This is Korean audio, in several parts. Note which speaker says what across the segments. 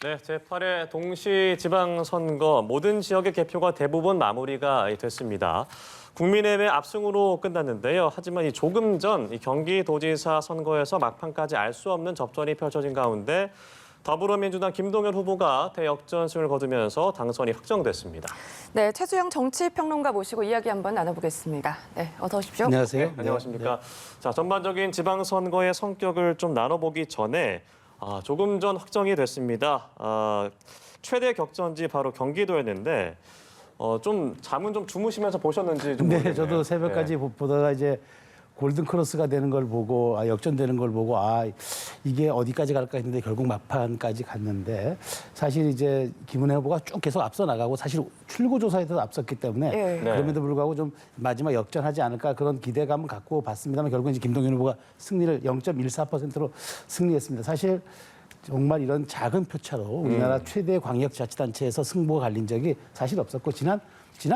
Speaker 1: 네, 제8회 동시 지방선거 모든 지역의 개표가 대부분 마무리가 됐습니다. 국민의힘의 압승으로 끝났는데요. 하지만 이 조금 전 경기도지사 선거에서 막판까지 알 수 없는 접전이 펼쳐진 가운데 더불어민주당 김동연 후보가 대역전승을 거두면서 당선이 확정됐습니다.
Speaker 2: 네, 최수영 정치평론가 모시고 이야기 한번 나눠보겠습니다. 네, 어서 오십시오.
Speaker 1: 안녕하세요. 네, 안녕하십니까. 자, 전반적인 지방선거의 성격을 좀 나눠보기 전에 조금 전 확정이 됐습니다. 최대 격전지 바로 경기도였는데 좀 잠은 좀 주무시면서 보셨는지 좀 모르겠네요.
Speaker 3: 네, 저도 새벽까지 보다가 이제 골든 크로스가 되는 걸 보고 역전되는 걸 보고 이게 어디까지 갈까 했는데 결국 막판까지 갔는데 사실 이제 김은혜 후보가 쭉 계속 앞서 나가고 사실 출구조사에도 앞섰기 때문에 그럼에도 불구하고 좀 마지막 역전하지 않을까 그런 기대감을 갖고 봤습니다만 결국 이제 김동연 후보가 승리를 0.14%로 승리했습니다. 사실 정말 이런 작은 표차로 우리나라 최대 광역자치단체에서 승부가 갈린 적이 사실 없었고 지난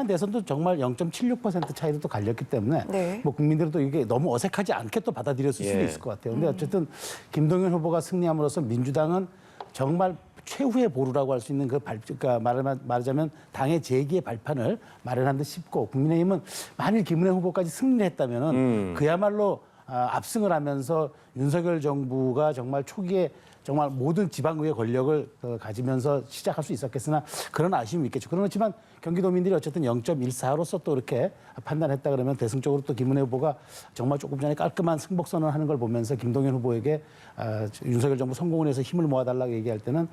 Speaker 3: 대선도 정말 0.76% 차이로 또 갈렸기 때문에 뭐 국민들은 또 이게 너무 어색하지 않게 또 받아들였을 수도 있을 것 같아요. 근데 어쨌든 김동연 후보가 승리함으로써 민주당은 정말 최후의 보루라고 할 수 있는 그러니까 말하자면 당의 재기의 발판을 마련한 듯 싶고 국민의힘은 만일 김은혜 후보까지 승리했다면은 그야말로 압승을 하면서 윤석열 정부가 정말 초기에 정말 모든 지방의회 권력을 가지면서 시작할 수 있었겠으나 그런 아쉬움이 있겠죠. 그렇지만 경기도민들이 어쨌든 0.14로서 또 이렇게 판단했다 그러면 대승적으로 또 김은혜 후보가 정말 조금 전에 깔끔한 승복 선언을 하는 걸 보면서 김동연 후보에게 윤석열 정부 성공을 해서 힘을 모아달라고 얘기할 때는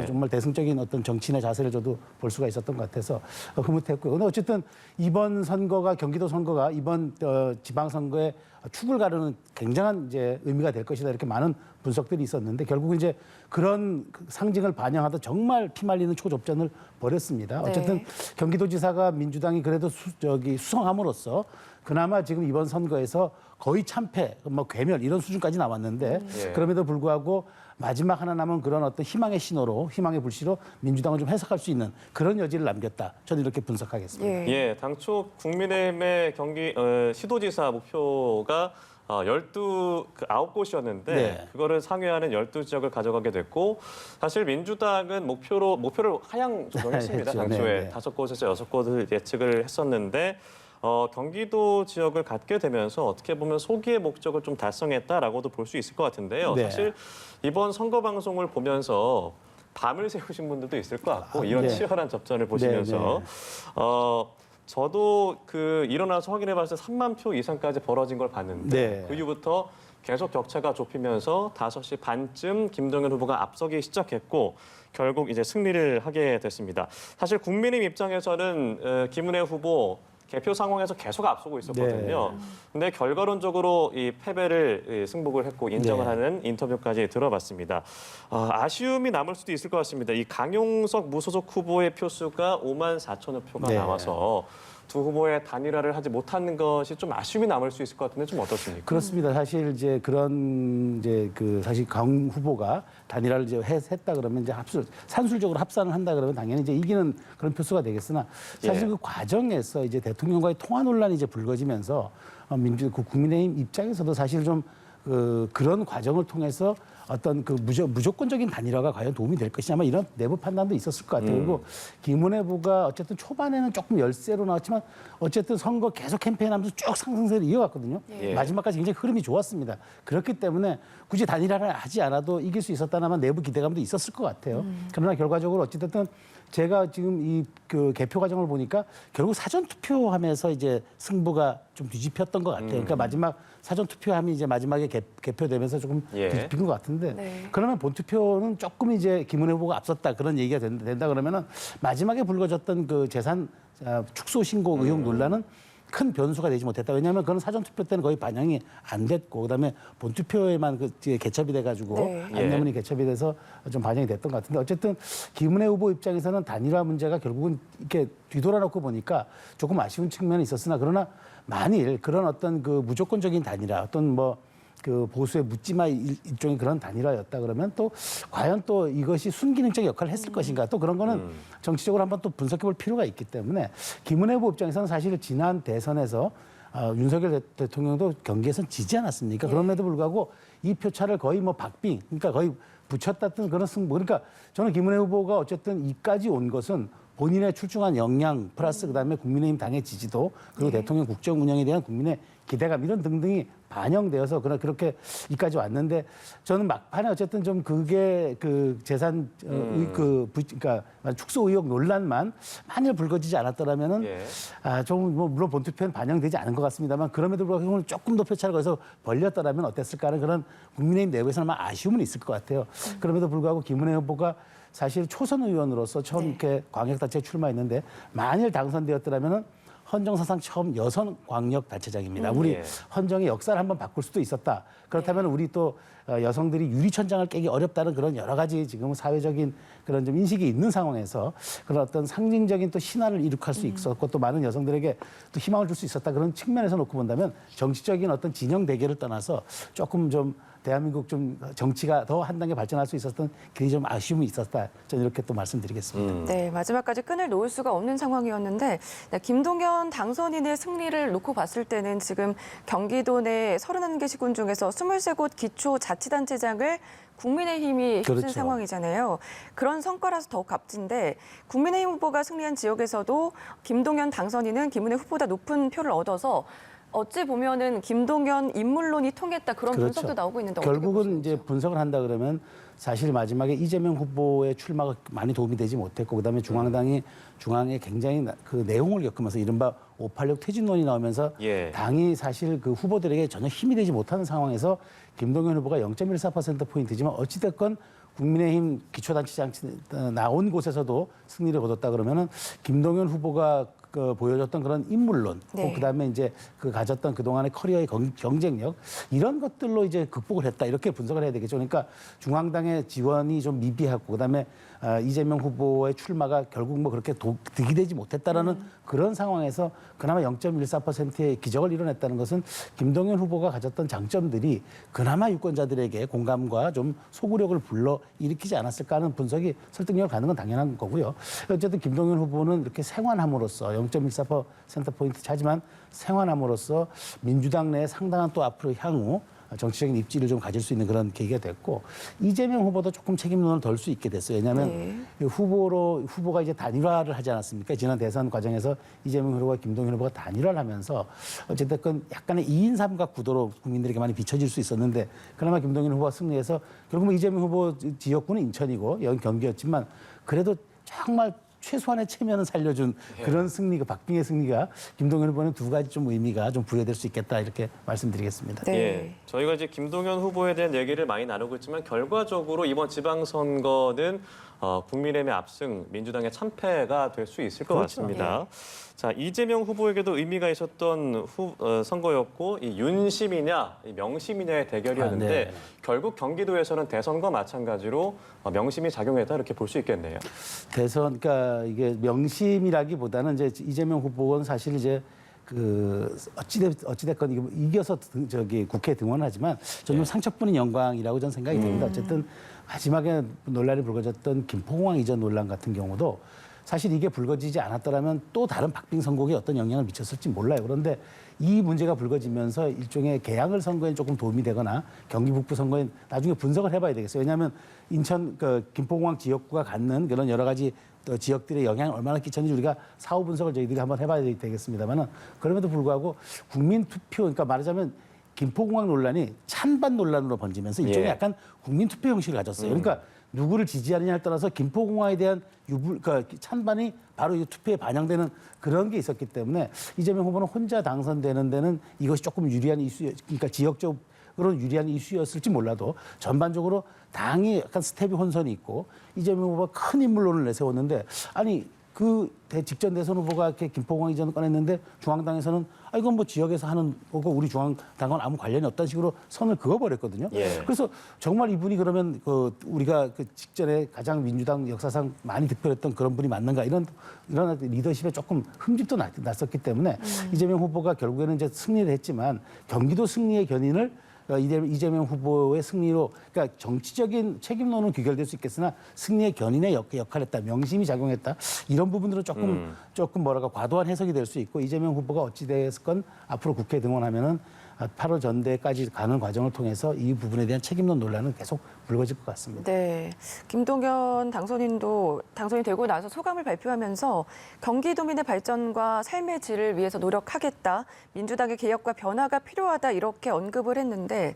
Speaker 3: 정말 대승적인 어떤 정치인의 자세를 저도 볼 수가 있었던 것 같아서 흐뭇했고요. 그런데 어쨌든 이번 선거가 경기도 선거가 이번 지방선거에 축을 가르는 굉장한 이제 의미가 될 것이다 이렇게 많은 분석들이 있었는데 결국은 이제 그런 상징을 반영하듯 정말 피말리는 초접전을 벌였습니다. 어쨌든 경기도지사가 민주당이 그래도 수성함으로써 그나마 지금 이번 선거에서 거의 참패, 괴멸 이런 수준까지 나왔는데 그럼에도 불구하고 마지막 하나 남은 그런 어떤 희망의 신호로, 희망의 불씨로 민주당을 좀 해석할 수 있는 그런 여지를 남겼다. 저는 이렇게 분석하겠습니다.
Speaker 1: 당초 국민의힘의 시도지사 목표가 9곳이었는데 그거를 상회하는 12지역을 가져가게 됐고 사실 민주당은 목표를 하향 조정했습니다. 당초에 5곳에서 6곳을 예측을 했었는데 경기도 지역을 갖게 되면서 어떻게 보면 소기의 목적을 좀 달성했다라고도 볼 수 있을 것 같은데요. 사실 이번 선거 방송을 보면서 밤을 새우신 분들도 있을 것 같고 이런 치열한 접전을 보시면서 저도 일어나서 확인해봤을 때 3만 표 이상까지 벌어진 걸 봤는데 그 이후부터 계속 격차가 좁히면서 5시 반쯤 김동연 후보가 앞서기 시작했고 결국 이제 승리를 하게 됐습니다. 사실 국민의힘 입장에서는 김은혜 후보 개표 상황에서 계속 앞서고 있었거든요. 근데 결과론적으로 이 패배를 승복을 했고 인정을 하는 인터뷰까지 들어봤습니다. 아쉬움이 남을 수도 있을 것 같습니다. 이 강용석 무소속 후보의 표수가 5만 4천여 표가 나와서 두 후보의 단일화를 하지 못하는 것이 좀 아쉬움이 남을 수 있을 것 같은데 좀 어떻습니까?
Speaker 3: 그렇습니다. 사실 이제 그런 사실 강 후보가 단일화를 이제 했다 그러면 이제 산술적으로 합산을 한다 그러면 당연히 이제 이기는 그런 표수가 되겠으나 사실 그 과정에서 이제 대통령과의 통화 논란이 이제 불거지면서 국민의힘 입장에서도 사실 좀 그런 과정을 통해서 어떤 무조건적인 단일화가 과연 도움이 될 것이냐 이런 내부 판단도 있었을 것 같아요. 그리고 김은혜 후보가 어쨌든 초반에는 조금 열세로 나왔지만 어쨌든 선거 계속 캠페인하면서 쭉 상승세를 이어갔거든요. 마지막까지 굉장히 흐름이 좋았습니다. 그렇기 때문에 굳이 단일화를 하지 않아도 이길 수 있었다는 내부 기대감도 있었을 것 같아요. 그러나 결과적으로 어찌됐든 제가 지금 이 개표 과정을 보니까 결국 사전 투표하면서 이제 승부가 좀 뒤집혔던 것 같아요. 그러니까 마지막 사전 투표함이 이제 마지막에 개표되면서 조금 뒤집힌 것 같은데 그러면 본 투표는 조금 이제 김은혜 후보가 앞섰다 그런 얘기가 된다 그러면은 마지막에 불거졌던 그 재산 축소 신고 의혹 논란은 큰 변수가 되지 못했다. 왜냐하면 그건 사전 투표 때는 거의 반영이 안 됐고 그다음에 본 투표에만 개첩이 돼가지고 안내문이 개첩이 돼서 좀 반영이 됐던 것 같은데 어쨌든 김은혜 후보 입장에서는 단일화 문제가 결국은 이렇게 뒤돌아놓고 보니까 조금 아쉬운 측면이 있었으나 그러나 만일 그런 어떤 무조건적인 단일화 어떤 보수의 묻지마 일종의 그런 단일화였다 그러면 또 과연 또 이것이 순기능적 역할을 했을 것인가 또 그런 거는 정치적으로 한번 또 분석해 볼 필요가 있기 때문에 김은혜 후보 입장에서는 사실 지난 대선에서 윤석열 대통령도 경기에선 지지 않았습니까? 그럼에도 불구하고 이 표차를 거의 박빙, 그러니까 거의 붙였다든 그런 승부. 그러니까 저는 김은혜 후보가 어쨌든 이까지 온 것은 본인의 출중한 역량 플러스 그다음에 국민의힘 당의 지지도 그리고 대통령 국정 운영에 대한 국민의 기대감 이런 등등이 반영되어서 그렇게 이까지 왔는데 저는 막판에 어쨌든 좀 그게 그 재산 그러니까 축소 의혹 논란만 만일 불거지지 않았더라면은 좀 뭐 물론 본투표는 반영되지 않은 것 같습니다만 그럼에도 불구하고 조금 더 표차를 거기서 벌렸더라면 어땠을까 하는 그런 국민의힘 내부에서는 아마 아쉬움은 있을 것 같아요. 그럼에도 불구하고 김은혜 후보가 사실 초선 의원으로서 처음 이렇게 광역단체에 출마했는데 만일 당선되었더라면은 헌정사상 처음 여성 광역단체장입니다. 우리 헌정의 역사를 한번 바꿀 수도 있었다. 그렇다면 우리 또 여성들이 유리천장을 깨기 어렵다는 그런 여러 가지 지금 사회적인 그런 좀 인식이 있는 상황에서 그런 어떤 상징적인 또 신화를 이룩할 수 있었고 또 많은 여성들에게 또 희망을 줄 수 있었다. 그런 측면에서 놓고 본다면 정치적인 어떤 진영 대결을 떠나서 조금 좀 대한민국 좀 정치가 더 한 단계 발전할 수 있었던 길이 좀 아쉬움이 있었다. 저는 이렇게 또 말씀드리겠습니다.
Speaker 2: 네, 마지막까지 끈을 놓을 수가 없는 상황이었는데 김동연 당선인의 승리를 놓고 봤을 때는 지금 경기도 내 31개 시군 중에서 23곳 기초자치단체장을 국민의힘이 휩쓴
Speaker 3: 그렇죠.
Speaker 2: 상황이잖아요. 그런 성과라서 더욱 값진데 국민의힘 후보가 승리한 지역에서도 김동연 당선인은 김은혜 후보보다 높은 표를 얻어서 어찌 보면은 김동연 인물론이 통했다 그런
Speaker 3: 그렇죠.
Speaker 2: 분석도 나오고 있는데
Speaker 3: 결국은 이제 분석을 한다 그러면 사실 마지막에 이재명 후보의 출마가 많이 도움이 되지 못했고 그다음에 중앙당이 중앙에 굉장히 그 내용을 겪으면서 이른바 586 퇴진론이 나오면서 당이 사실 그 후보들에게 전혀 힘이 되지 못하는 상황에서 김동연 후보가 0.14%포인트지만 어찌됐건 국민의힘 기초단체장 나온 곳에서도 승리를 거뒀다 그러면은 김동연 후보가 그 보여줬던 그런 인물론, 그다음에 이제 그 가졌던 그동안의 커리어의 경쟁력 이런 것들로 이제 극복을 했다 이렇게 분석을 해야 되겠죠. 그러니까 중앙당의 지원이 좀 미비하고 그다음에 이재명 후보의 출마가 결국 뭐 그렇게 득이 되지 못했다라는 그런 상황에서 그나마 0.14%의 기적을 이뤄냈다는 것은 김동연 후보가 가졌던 장점들이 그나마 유권자들에게 공감과 좀 소구력을 불러 일으키지 않았을까 하는 분석이 설득력을 갖는 건 당연한 거고요. 어쨌든 김동연 후보는 이렇게 생환함으로써 0.14%포인트 차지만 생환함으로써 민주당 내에 상당한 또 앞으로 향후 정치적인 입지를 좀 가질 수 있는 그런 계기가 됐고 이재명 후보도 조금 책임론을 덜 수 있게 됐어요. 왜냐하면 후보가 이제 단일화를 하지 않았습니까? 지난 대선 과정에서 이재명 후보와 김동연 후보가 단일화를 하면서 어쨌든 약간의 2인 3각 구도로 국민들에게 많이 비춰질 수 있었는데 그나마 김동연 후보가 승리해서 결국은 이재명 후보 지역구는 인천이고 여기 경기였지만 그래도 정말 최소한의 체면을 살려준 그런 승리가 박빙의 승리가 김동연 후보는 두 가지 좀 의미가 좀 부여될 수 있겠다 이렇게 말씀드리겠습니다.
Speaker 1: 네. 저희가 이제 김동연 후보에 대한 얘기를 많이 나누고 있지만 결과적으로 이번 지방선거는 국민의힘의 압승, 민주당의 참패가 될 수 있을 것 같습니다. 자, 이재명 후보에게도 의미가 있었던 선거였고 이 윤심이냐 이 명심이냐의 대결이었는데 결국 경기도에서는 대선과 마찬가지로 명심이 작용했다 이렇게 볼 수 있겠네요.
Speaker 3: 대선 그러니까 이게 명심이라기보다는 이제 이재명 후보는 사실 이제 그 어찌됐건 이겨서 국회에 등원하지만 저는 상처뿐인 영광이라고 저는 생각이 듭니다. 어쨌든 마지막에 논란이 불거졌던 김포공항 이전 논란 같은 경우도 사실 이게 불거지지 않았더라면 또 다른 박빙 선거에 어떤 영향을 미쳤을지 몰라요. 그런데 이 문제가 불거지면서 일종의 개항을 선거에 조금 도움이 되거나 경기 북부 선거에 나중에 분석을 해봐야 되겠어요. 왜냐하면 인천 김포공항 지역구가 갖는 그런 여러 가지 지역들의 영향을 얼마나 끼쳤는지 우리가 사후 분석을 저희들이 한번 해봐야 되겠습니다만은 그럼에도 불구하고 국민 투표 그러니까 말하자면 김포공항 논란이 찬반 논란으로 번지면서 일종의 약간 국민 투표 형식을 가졌어요. 그러니까 누구를 지지하느냐에 따라서 김포공항에 대한 그러니까 찬반이 바로 이 투표에 반영되는 그런 게 있었기 때문에 이재명 후보는 혼자 당선되는 데는 이것이 조금 유리한 이슈, 그러니까 지역적으로 유리한 이슈였을지 몰라도 전반적으로 당이 약간 스텝이 혼선이 있고 이재명 후보가 큰 인물론을 내세웠는데 아니 그 직전 대선 후보가 이렇게 김포공항 이전을 꺼냈는데 중앙당에서는 이건 뭐 지역에서 하는 거고 우리 중앙당과는 아무 관련이 없다는 식으로 선을 그어버렸거든요. 그래서 정말 이분이 그러면 우리가 그 직전에 가장 민주당 역사상 많이 득표했던 그런 분이 맞는가 이런 리더십에 조금 흠집도 났었기 때문에 이재명 후보가 결국에는 이제 승리를 했지만 경기도 승리의 견인을 이재명 후보의 승리로 그러니까 정치적인 책임론은 귀결될 수 있겠으나 승리의 견인의 역할을 했다. 명심이 작용했다. 이런 부분들은 조금 뭐랄까 과도한 해석이 될 수 있고 이재명 후보가 어찌 됐건 앞으로 국회에 등원하면은 8호 전대까지 가는 과정을 통해서 이 부분에 대한 책임론 논란은 계속 불거질 것 같습니다.
Speaker 2: 네, 김동연 당선인도 당선이 되고 나서 소감을 발표하면서 경기도민의 발전과 삶의 질을 위해서 노력하겠다. 민주당의 개혁과 변화가 필요하다 이렇게 언급을 했는데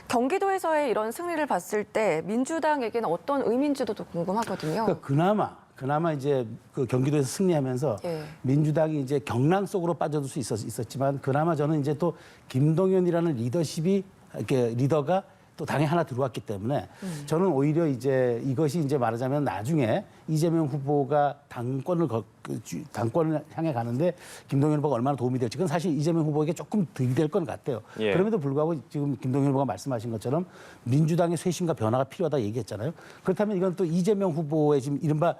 Speaker 2: 경기도에서의 이런 승리를 봤을 때 민주당에게는 어떤 의미인지도 또 궁금하거든요.
Speaker 3: 그러니까 그나마 이제 그 경기도에서 승리하면서
Speaker 2: 예.
Speaker 3: 민주당이 이제 경랑 속으로 빠져들 수 있었지만 그나마 저는 이제 또 김동연이라는 이렇게 리더가 또 당에 하나 들어왔기 때문에 저는 오히려 이제 이것이 이제 말하자면 나중에 이재명 후보가 당권을 향해 가는데 김동연 후보가 얼마나 도움이 될지 그건 사실 이재명 후보에게 조금 득이 될 것 같아요.
Speaker 1: 예.
Speaker 3: 그럼에도 불구하고 지금 김동연 후보가 말씀하신 것처럼 민주당의 쇄신과 변화가 필요하다 얘기했잖아요. 그렇다면 이건 또 이재명 후보의 지금 이른바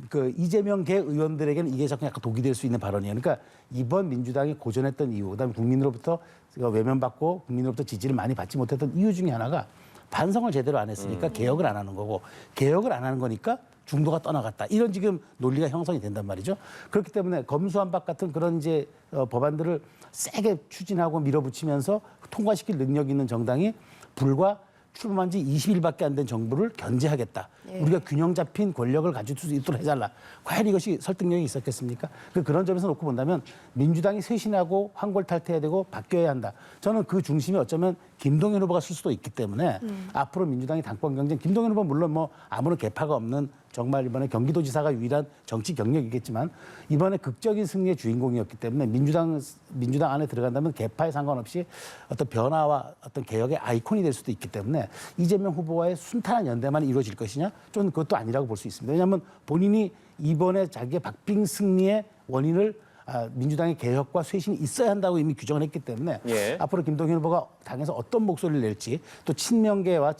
Speaker 3: 그 이재명계 의원들에게는 이게 약간 독이 될 수 있는 발언이에요. 그러니까 이번 민주당이 고전했던 이유, 그다음에 국민으로부터 외면받고 국민으로부터 지지를 많이 받지 못했던 이유 중에 하나가 반성을 제대로 안 했으니까 개혁을 안 하는 거고 개혁을 안 하는 거니까 중도가 떠나갔다. 이런 지금 논리가 형성이 된단 말이죠. 그렇기 때문에 검수완박 같은 그런 이제 법안들을 세게 추진하고 밀어붙이면서 통과시킬 능력 있는 정당이 불과 출범한 지 20일밖에 안 된 정부를 견제하겠다.
Speaker 2: 예.
Speaker 3: 우리가 균형 잡힌 권력을 가질 수 있도록 해달라. 과연 이것이 설득력이 있었겠습니까? 그런 점에서 놓고 본다면 민주당이 쇄신하고 황골탈퇴해야 되고 바뀌어야 한다. 저는 그 중심이 어쩌면 김동연 후보가 쓸 수도 있기 때문에 앞으로 민주당이 당권 경쟁, 김동연 후보는 물론 뭐 아무런 계파가 없는 정말 이번에 경기도지사가 유일한 정치 경력이겠지만 이번에 극적인 승리의 주인공이었기 때문에 민주당 안에 들어간다면 계파에 상관없이 어떤 변화와 어떤 개혁의 아이콘이 될 수도 있기 때문에 이재명 후보와의 순탄한 연대만 이루어질 것이냐? 저는 그것도 아니라고 볼 수 있습니다. 왜냐하면 본인이 이번에 자기의 박빙 승리의 원인을 민주당의 개혁과 쇄신이 있어야 한다고 이미 규정을 했기 때문에
Speaker 1: 예.
Speaker 3: 앞으로 김동연 후보가 당에서 어떤 목소리를 낼지 또 친명계와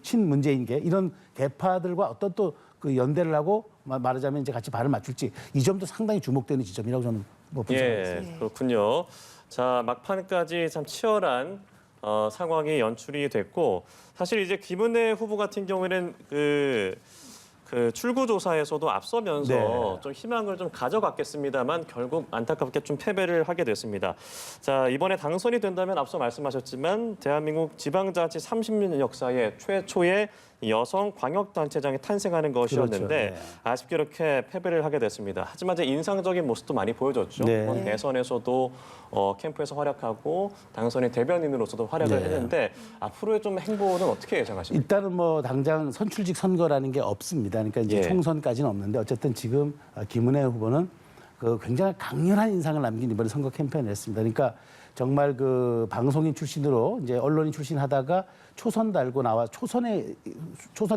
Speaker 3: 친문재인계 이런 개파들과 어떤 또 그 연대를 하고 말하자면 이제 같이 발을 맞출지 이 점도 상당히 주목되는 지점이라고 저는 분석하겠습니다.
Speaker 1: 예, 그렇군요. 자, 막판까지 참 치열한 상황이 연출이 됐고 사실 이제 김은혜 후보 같은 경우에는 그 출구조사에서도 앞서면서
Speaker 3: 네.
Speaker 1: 좀 희망을 좀 가져갔겠습니다만 결국 안타깝게 좀 패배를 하게 됐습니다. 자, 이번에 당선이 된다면 앞서 말씀하셨지만 대한민국 지방자치 30년 역사의 최초의 여성 광역단체장이 탄생하는 것이었는데
Speaker 3: 그렇죠. 네.
Speaker 1: 아쉽게 이렇게 패배를 하게 됐습니다. 하지만 이제 인상적인 모습도 많이 보여줬죠.
Speaker 3: 네.
Speaker 1: 이번 대선에서도 캠프에서 활약하고 당선인 대변인으로서도 활약을
Speaker 3: 네.
Speaker 1: 했는데 앞으로의 좀 행보는 어떻게 예상하십니까?
Speaker 3: 일단은 뭐 당장 선출직 선거라는 게 없습니다. 그러니까 이제
Speaker 1: 예.
Speaker 3: 총선까지는 없는데 어쨌든 지금 김은혜 후보는 그 굉장히 강렬한 인상을 남긴 이번에 선거 캠페인을 했습니다. 그러니까 정말 그 방송인 출신으로 이제 언론인 출신하다가 초선 달고 나와 초선에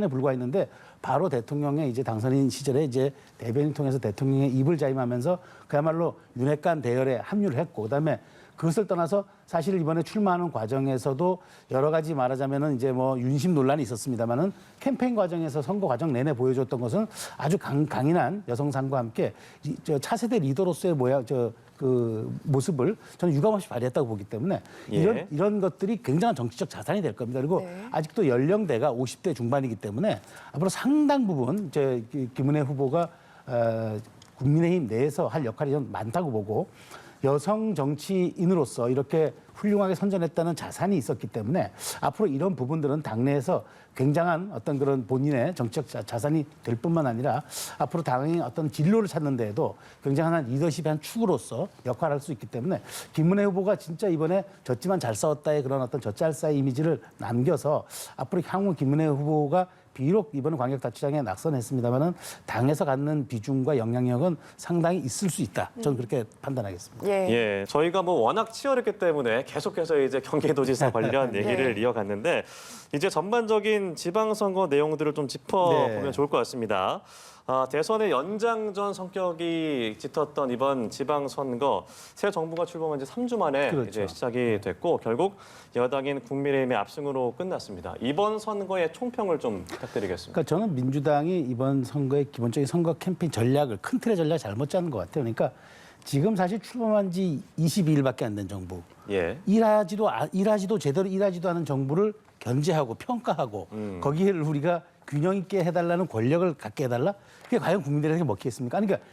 Speaker 3: 불과했는데 바로 대통령의 이제 당선인 시절에 이제 대변인 통해서 대통령의 입을 자임하면서 그야말로 윤핵관 대열에 합류를 했고 그다음에 그것을 떠나서 사실 이번에 출마하는 과정에서도 여러 가지 말하자면은 이제 뭐 윤심 논란이 있었습니다만은 캠페인 과정에서 선거 과정 내내 보여줬던 것은 아주 강인한 여성상과 함께 저 차세대 리더로서의 그 모습을 저는 유감없이 발휘했다고 보기 때문에
Speaker 1: 예.
Speaker 3: 이런 것들이 굉장한 정치적 자산이 될 겁니다. 그리고
Speaker 2: 네.
Speaker 3: 아직도 연령대가 50대 중반이기 때문에 앞으로 상당 부분 김은혜 후보가 국민의힘 내에서 할 역할이 좀 많다고 보고 여성 정치인으로서 이렇게 훌륭하게 선전했다는 자산이 있었기 때문에 앞으로 이런 부분들은 당내에서 굉장한 어떤 그런 본인의 정치적 자산이 될 뿐만 아니라 앞으로 당의 어떤 진로를 찾는 데에도 굉장한 리더십의 한 축으로서 역할을 할 수 있기 때문에 김은혜 후보가 진짜 이번에 졌지만 잘 싸웠다의 그런 어떤 젖잘싸의 이미지를 남겨서 앞으로 향후 김은혜 후보가 비록 이번 광역단체장에 낙선했습니다마는 당에서 갖는 비중과 영향력은 상당히 있을 수 있다. 저는 그렇게 판단하겠습니다.
Speaker 2: 예.
Speaker 1: 예, 저희가 뭐 워낙 치열했기 때문에 계속해서 이제 경기도지사 관련 얘기를 이어갔는데 이제 전반적인 지방선거 내용들을 좀 짚어보면
Speaker 3: 네.
Speaker 1: 좋을 것 같습니다. 대선의 연장전 성격이 짙었던 이번 지방선거 새 정부가 출범한 지 3주 만에
Speaker 3: 그렇죠.
Speaker 1: 이제 시작이 됐고 결국 여당인 국민의힘의 압승으로 끝났습니다. 이번 선거의 총평을 좀 부탁드리겠습니다.
Speaker 3: 그러니까 저는 민주당이 이번 선거의 기본적인 선거 캠페인 전략을 큰 틀의 전략을 잘못 짜는 것 같아요. 그러니까 지금 사실 출범한 지 22일밖에 안 된 정부,
Speaker 1: 예.
Speaker 3: 제대로 일하지도 않은 정부를 견제하고 평가하고 거기에 우리가 균형 있게 해달라는 권력을 갖게 해달라? 그게 과연 국민들에게 먹히겠습니까? 그러니까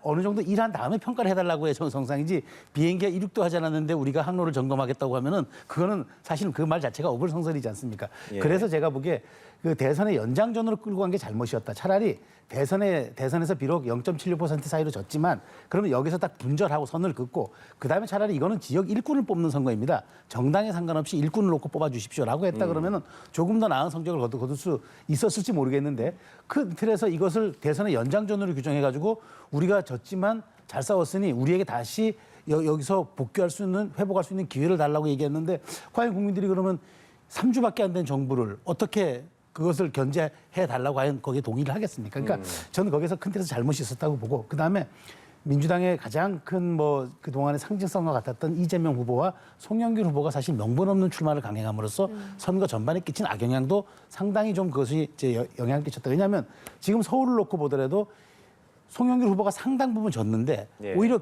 Speaker 3: 어느 정도 일한 다음에 평가를 해달라고 해서 정상이지 비행기가 이륙도 하지 않았는데 우리가 항로를 점검하겠다고 하면은 그거는 사실은 그 말 자체가 어불성설이지 않습니까?
Speaker 1: 예.
Speaker 3: 그래서 제가 보기에 그 대선의 연장전으로 끌고 간 게 잘못이었다. 차라리 대선에서 비록 0.76% 사이로 졌지만 그러면 여기서 딱 분절하고 선을 긋고 그다음에 차라리 이거는 지역 일꾼을 뽑는 선거입니다. 정당에 상관없이 일꾼을 놓고 뽑아주십시오라고 했다 그러면은 조금 더 나은 성적을 거둘 수 있었을지 모르겠는데 그 틀에서 이것을 대선의 연장전으로 규정해가지고 우리가 졌지만 잘 싸웠으니 우리에게 다시 여기서 복귀할 수 있는 회복할 수 있는 기회를 달라고 얘기했는데 과연 국민들이 그러면 3주밖에 안 된 정부를 어떻게 그것을 견제해 달라고 하면 거기에 동의를 하겠습니까? 그러니까 저는 거기서 큰 틀에서 잘못이 있었다고 보고 그다음에 민주당의 가장 큰 그동안의 상징성과 같았던 이재명 후보와 송영길 후보가 사실 명분 없는 출마를 강행함으로써 선거 전반에 끼친 악영향도 상당히 좀 그것이 이제 영향을 끼쳤다. 왜냐하면 지금 서울을 놓고 보더라도 송영길 후보가 상당 부분 졌는데
Speaker 1: 예.
Speaker 3: 오히려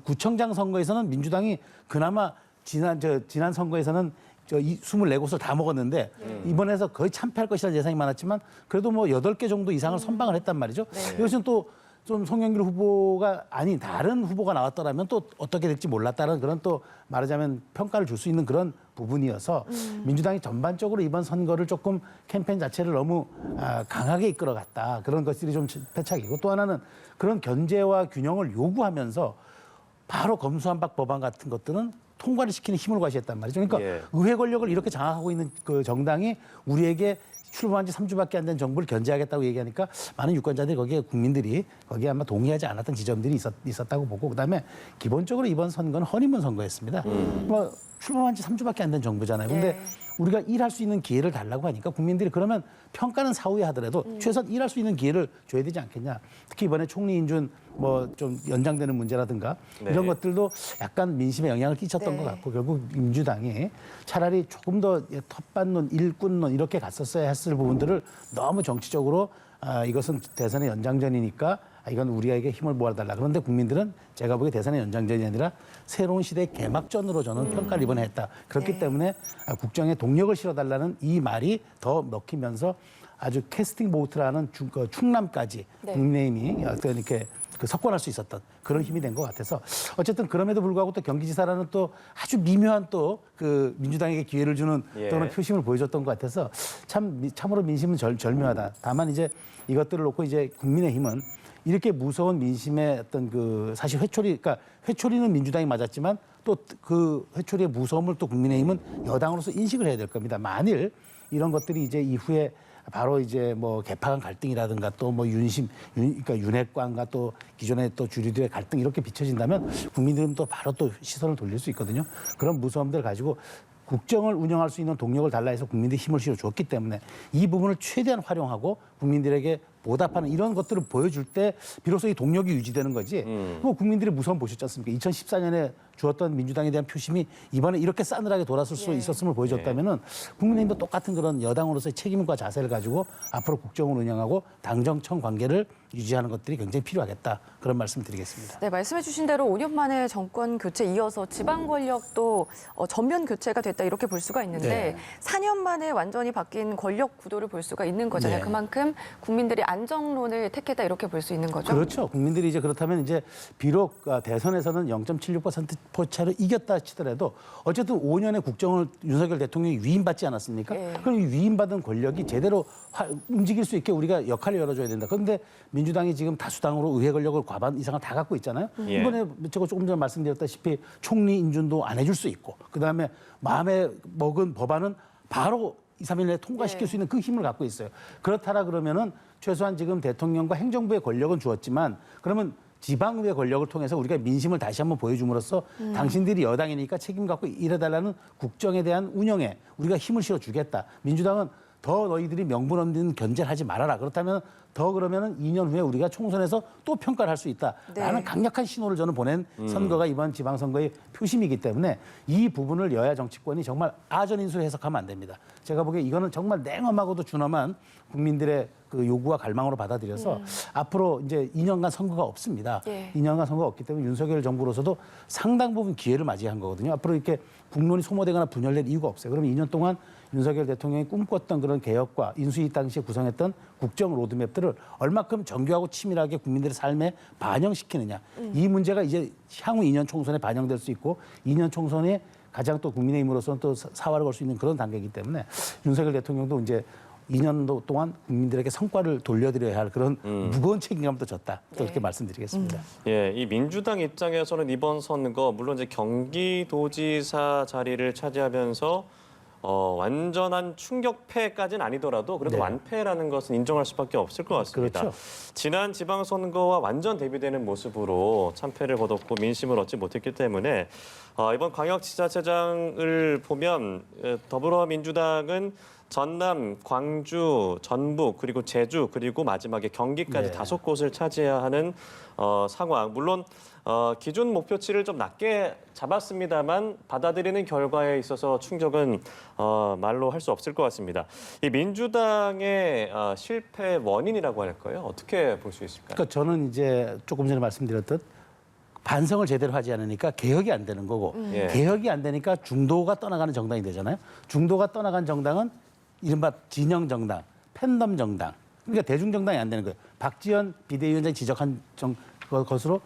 Speaker 3: 구청장 선거에서는 민주당이 그나마 지난 선거에서는 24곳을 다 먹었는데 이번에서 거의 참패할 것이라는 예상이 많았지만 그래도 뭐 8개 정도 이상을 선방을 했단 말이죠.
Speaker 2: 네.
Speaker 3: 이것은 또 좀 송영길 후보가 아닌 다른 후보가 나왔더라면 또 어떻게 될지 몰랐다는 그런 또 말하자면 평가를 줄 수 있는 그런 부분이어서 민주당이 전반적으로 이번 선거를 조금 캠페인 자체를 너무 강하게 이끌어갔다. 그런 것들이 좀 패착이고 또 하나는 그런 견제와 균형을 요구하면서 바로 검수완박 법안 같은 것들은 통과를 시키는 힘을 과시했단 말이죠. 그러니까
Speaker 1: 예.
Speaker 3: 의회 권력을 이렇게 장악하고 있는 그 정당이 우리에게 출범한 지 3주밖에 안 된 정부를 견제하겠다고 얘기하니까 많은 유권자들이 국민들이 거기에 아마 동의하지 않았던 지점들이 있었다고 보고 그다음에 기본적으로 이번 선거는 허니문 선거였습니다. 뭐 출범한 지 3주밖에 안 된 정부잖아요. 근데
Speaker 2: 예.
Speaker 3: 우리가 일할 수 있는 기회를 달라고 하니까 국민들이 그러면 평가는 사후에 하더라도 최소한 일할 수 있는 기회를 줘야 되지 않겠냐. 특히 이번에 총리 인준 뭐 좀 연장되는 문제라든가
Speaker 1: 네.
Speaker 3: 이런 것들도 약간 민심에 영향을 끼쳤던
Speaker 2: 네.
Speaker 3: 것 같고 결국 민주당이 차라리 조금 더 텃밭론, 일꾼론 이렇게 갔었어야 했을 부분들을 너무 정치적으로 이것은 대선의 연장전이니까 이건 우리에게 힘을 모아달라. 그런데 국민들은 제가 보기에 대선의 연장전이 아니라 새로운 시대의 개막전으로 저는 평가를 이번에 했다. 그렇기
Speaker 2: 네.
Speaker 3: 때문에 국정에 동력을 실어달라는 이 말이 더 먹히면서 아주 캐스팅 보트라는 충남까지
Speaker 2: 네.
Speaker 3: 국민의힘이 어떤 이렇게 석권할 수 있었던 그런 힘이 된 것 같아서 어쨌든 그럼에도 불구하고 또 경기지사라는 또 아주 미묘한 또 그 민주당에게 기회를 주는
Speaker 1: 예.
Speaker 3: 또는 표심을 보여줬던 것 같아서 참으로 민심은 절묘하다. 다만 이제 이것들을 놓고 이제 국민의힘은 이렇게 무서운 민심의 어떤 그 사실 그러니까 회초리는 민주당이 맞았지만 또 그 회초리의 무서움을 또 국민의힘은 여당으로서 인식을 해야 될 겁니다. 만일 이런 것들이 이제 이후에 바로 이제 뭐 개파간 갈등이라든가 또 뭐 그러니까 윤핵관과 또 기존의 또 주류들의 갈등 이렇게 비춰진다면 국민들은 또 바로 또 시선을 돌릴 수 있거든요. 그런 무서움들을 가지고 국정을 운영할 수 있는 동력을 달라 해서 국민들이 힘을 실어줬기 때문에 이 부분을 최대한 활용하고 국민들에게 보답하는 이런 것들을 보여줄 때 비로소 이 동력이 유지되는 거지. 뭐 국민들이 무서움 보셨지 않습니까? 2014년에 주었던 민주당에 대한 표심이 이번에 이렇게 싸늘하게 돌아설 수 있었음을 보여줬다면은 국민의힘도 똑같은 그런 여당으로서의 책임과 자세를 가지고 앞으로 국정을 운영하고 당정청 관계를 유지하는 것들이 굉장히 필요하겠다. 그런 말씀 드리겠습니다.
Speaker 2: 네, 말씀해 주신 대로 5년 만에 정권 교체 이어서 지방 권력도 전면 교체가 됐다 이렇게 볼 수가 있는데
Speaker 3: 네.
Speaker 2: 4년 만에 완전히 바뀐 권력 구도를 볼 수가 있는 거잖아요.
Speaker 3: 네.
Speaker 2: 그만큼 국민들이 안정론을 택했다 이렇게 볼 수 있는 거죠.
Speaker 3: 그렇죠. 국민들이 이제 그렇다면 이제 비록 대선에서는 0.76% 포차로 이겼다 치더라도 어쨌든 5년의 국정을 윤석열 대통령이 위임받지 않았습니까?
Speaker 2: 예.
Speaker 3: 그럼 이 위임받은 권력이 제대로 움직일 수 있게 우리가 역할을 열어줘야 된다. 그런데 민주당이 지금 다수당으로 의회 권력을 과반 이상을 다 갖고 있잖아요.
Speaker 1: 예.
Speaker 3: 이번에 제가 조금 전에 말씀드렸다시피 총리 인준도 안 해줄 수 있고 그다음에 마음에 먹은 법안은 바로 2, 3일 내에 통과시킬 수 있는 그 힘을 갖고 있어요. 그렇다라 그러면은 최소한 지금 대통령과 행정부의 권력은 주었지만 그러면 지방의회 권력을 통해서 우리가 민심을 다시 한번 보여줌으로써 당신들이 여당이니까 책임 갖고 일해달라는 국정에 대한 운영에 우리가 힘을 실어주겠다. 민주당은 더 너희들이 명분 없는 견제를 하지 말아라. 그렇다면 더 그러면은 2년 후에 우리가 총선에서 또 평가를 할 수 있다라는
Speaker 2: 네.
Speaker 3: 강력한 신호를 저는 보낸 선거가 이번 지방선거의 표심이기 때문에 이 부분을 여야 정치권이 정말 아전인수로 해석하면 안 됩니다. 제가 보기에 이거는 정말 냉엄하고도 준엄한 국민들의 그 요구와 갈망으로 받아들여서 앞으로 이제 2년간 선거가 없습니다.
Speaker 2: 예.
Speaker 3: 2년간 선거가 없기 때문에 윤석열 정부로서도 상당 부분 기회를 맞이한 거거든요. 앞으로 이렇게 국론이 소모되거나 분열될 이유가 없어요. 그러면 2년 동안 윤석열 대통령이 꿈꿨던 그런 개혁과 인수위 당시에 구성했던 국정 로드맵들을 얼마큼 정교하고 치밀하게 국민들의 삶에 반영시키느냐. 이 문제가 이제 향후 2년 총선에 반영될 수 있고 2년 총선에 가장 또 국민의힘으로서는 또 사활을 걸 수 있는 그런 단계이기 때문에 윤석열 대통령도 이제 2년도 동안 국민들에게 성과를 돌려드려야 할 그런 무거운 책임감도 졌다. 또 이렇게 말씀드리겠습니다.
Speaker 1: 예, 이 민주당 입장에서는 이번 선거 물론 이제 경기도지사 자리를 차지하면서 완전한 충격패까지는 아니더라도 그래도
Speaker 3: 네.
Speaker 1: 완패라는 것은 인정할 수밖에 없을 것 같습니다.
Speaker 3: 그렇죠.
Speaker 1: 지난 지방선거와 완전 대비되는 모습으로 참패를 거뒀고 민심을 얻지 못했기 때문에 이번 광역지자체장을 보면 더불어민주당은 전남, 광주, 전북, 그리고 제주, 그리고 마지막에 경기까지
Speaker 3: 네.
Speaker 1: 5곳을 차지해야 하는 상황. 물론 기존 목표치를 좀 낮게 잡았습니다만 받아들이는 결과에 있어서 충족은 말로 할 수 없을 것 같습니다. 이 민주당의 실패 원인이라고 할까요? 어떻게 볼 수 있을까요?
Speaker 3: 그러니까 저는 이제 조금 전에 말씀드렸듯 반성을 제대로 하지 않으니까 개혁이 안 되는 거고
Speaker 1: 예.
Speaker 3: 개혁이 안 되니까 중도가 떠나가는 정당이 되잖아요. 중도가 떠나간 정당은 이른바 진영 정당, 팬덤 정당. 그러니까 대중 정당이 안 되는 거예요. 박지원 비대위원장이 지적한 것으로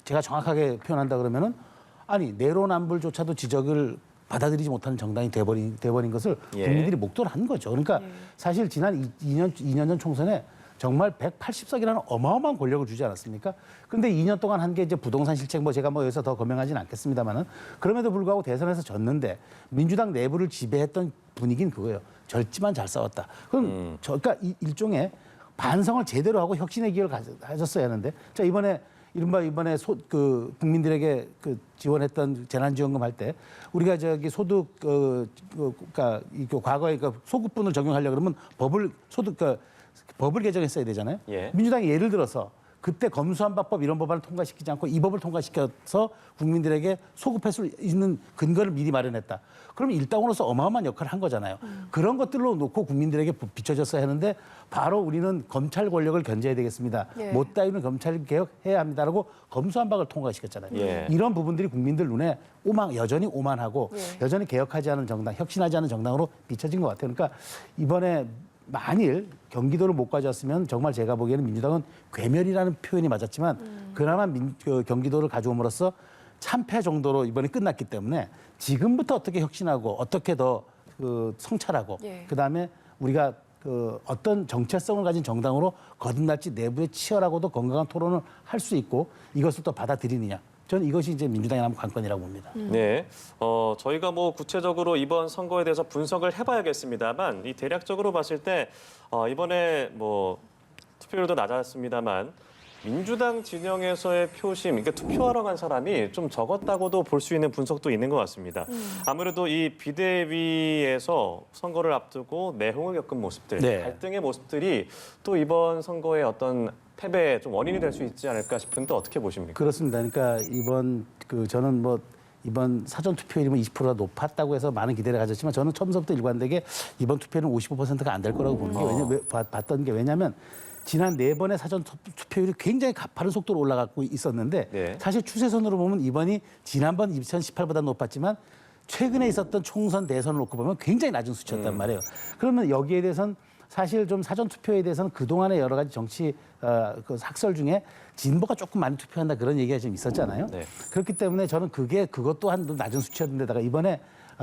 Speaker 3: 제가 정확하게 표현한다 그러면은 아니 내로남불조차도 지적을 받아들이지 못하는 정당이 돼버린 것을
Speaker 1: 예.
Speaker 3: 국민들이 목도를 한 거죠. 그러니까 사실 지난 2년 전 총선에 정말 180석이라는 어마어마한 권력을 주지 않았습니까? 그런데 2년 동안 한 게 이제 부동산 실책 제가 여기서 더 거명하지는 않겠습니다만은 그럼에도 불구하고 대선에서 졌는데 민주당 내부를 지배했던 분위기는 그거예요. 졌지만 잘 싸웠다. 그럼 그러니까 일종의 반성을 제대로 하고 혁신의 기회를 가졌어야 하는데 자 이번에 국민들에게 지원했던 재난지원금 할 때 우리가 소득 그러니까 과거에 소급분을 적용하려 그러면 법을 개정했어야 되잖아요.
Speaker 1: 예.
Speaker 3: 민주당이 예를 들어서 그때 검수한박법 이런 법안을 통과시키지 않고 이 법을 통과시켜서 국민들에게 소급할 수 있는 근거를 미리 마련했다. 그러면 일당으로서 어마어마한 역할을 한 거잖아요. 그런 것들로 놓고 국민들에게 비춰졌어야 하는데 바로 우리는 검찰 권력을 견제해야 되겠습니다.
Speaker 2: 예.
Speaker 3: 못다이는 검찰 개혁해야 합니다라고 검수한박을 통과시켰잖아요.
Speaker 1: 예.
Speaker 3: 이런 부분들이 국민들 눈에 여전히 오만하고
Speaker 2: 예.
Speaker 3: 여전히 개혁하지 않은 정당, 혁신하지 않은 정당으로 비춰진 것 같아요. 그러니까 이번에 만일 경기도를 못 가져왔으면 정말 제가 보기에는 민주당은 괴멸이라는 표현이 맞았지만 그나마 경기도를 가져옴으로써 참패 정도로 이번에 끝났기 때문에 지금부터 어떻게 혁신하고 어떻게 더 성찰하고
Speaker 2: 예.
Speaker 3: 그다음에 우리가 어떤 정체성을 가진 정당으로 거듭날지 내부에 치열하고도 건강한 토론을 할 수 있고 이것을 또 받아들이느냐. 저는 이것이 이제 민주당의 남은 관건이라고 봅니다.
Speaker 1: 네, 저희가 뭐 구체적으로 이번 선거에 대해서 분석을 해봐야겠습니다만 이 대략적으로 봤을 때 이번에 뭐 투표율도 낮았습니다만 민주당 진영에서의 표심, 그러니까 투표하러 간 사람이 좀 적었다고도 볼 수 있는 분석도 있는 것 같습니다. 아무래도 이 비대위에서 선거를 앞두고 내홍을 겪은 모습들,
Speaker 3: 네.
Speaker 1: 갈등의 모습들이 또 이번 선거의 어떤 패배의 좀 원인이 될 수 있지 않을까 싶은데 어떻게 보십니까?
Speaker 3: 그렇습니다. 그러니까 저는 이번 사전 투표율이 20%가 높았다고 해서 많은 기대를 가졌지만 저는 처음부터 일관되게 이번 투표는 55%가 안 될 거라고 보는 게 봤던 게 왜냐하면 지난 4번의 사전 투표율이 굉장히 가파른 속도로 올라가고 있었는데
Speaker 1: 네.
Speaker 3: 사실 추세선으로 보면 이번이 지난번 2018보다 높았지만 최근에 있었던 총선 대선을 놓고 보면 굉장히 낮은 수치였단 말이에요. 그러면 여기에 대해서는 사실 좀 사전 투표에 대해서는 그동안의 여러 가지 정치 학설 중에 진보가 조금 많이 투표한다 그런 얘기가 좀 있었잖아요.
Speaker 1: 네.
Speaker 3: 그렇기 때문에 저는 그것 또한 낮은 수치였는데다가 이번에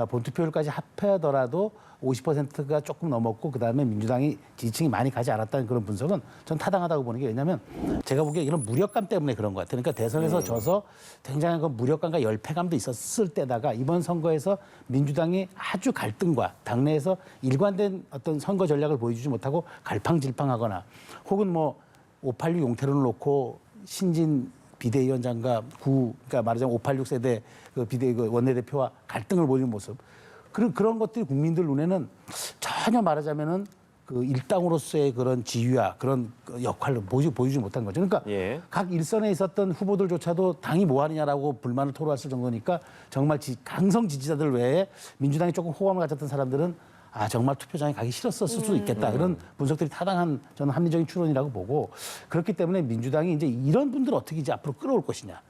Speaker 3: 본투표율까지 합하더라도 50%가 조금 넘었고 그다음에 민주당이 지지층이 많이 가지 않았다는 그런 분석은 전 타당하다고 보는 게 왜냐하면 제가 보기에 이런 무력감 때문에 그런 것 같아요. 그러니까 대선에서 져서 굉장한 그 무력감과 열패감도 있었을 때다가 이번 선거에서 민주당이 아주 갈등과 당내에서 일관된 어떤 선거 전략을 보여주지 못하고 갈팡질팡하거나 혹은 586 용태론을 놓고 신진 비대위원장과 그러니까 말하자면 586 세대 원내대표와 갈등을 보이는 모습. 그런 것들이 국민들 눈에는 전혀 말하자면은 일당으로서의 그런 지위와 그런 역할을 보여주지 못한 거죠. 그러니까
Speaker 1: 예.
Speaker 3: 각 일선에 있었던 후보들조차도 당이 뭐 하느냐라고 불만을 토로했을 정도니까 정말 강성 지지자들 외에 민주당이 조금 호감을 가졌던 사람들은 정말 투표장에 가기 싫었을 수도 있겠다. 그런 분석들이 타당한 저는 합리적인 추론이라고 보고 그렇기 때문에 민주당이 이제 이런 분들을 어떻게 이제 앞으로 끌어올 것이냐.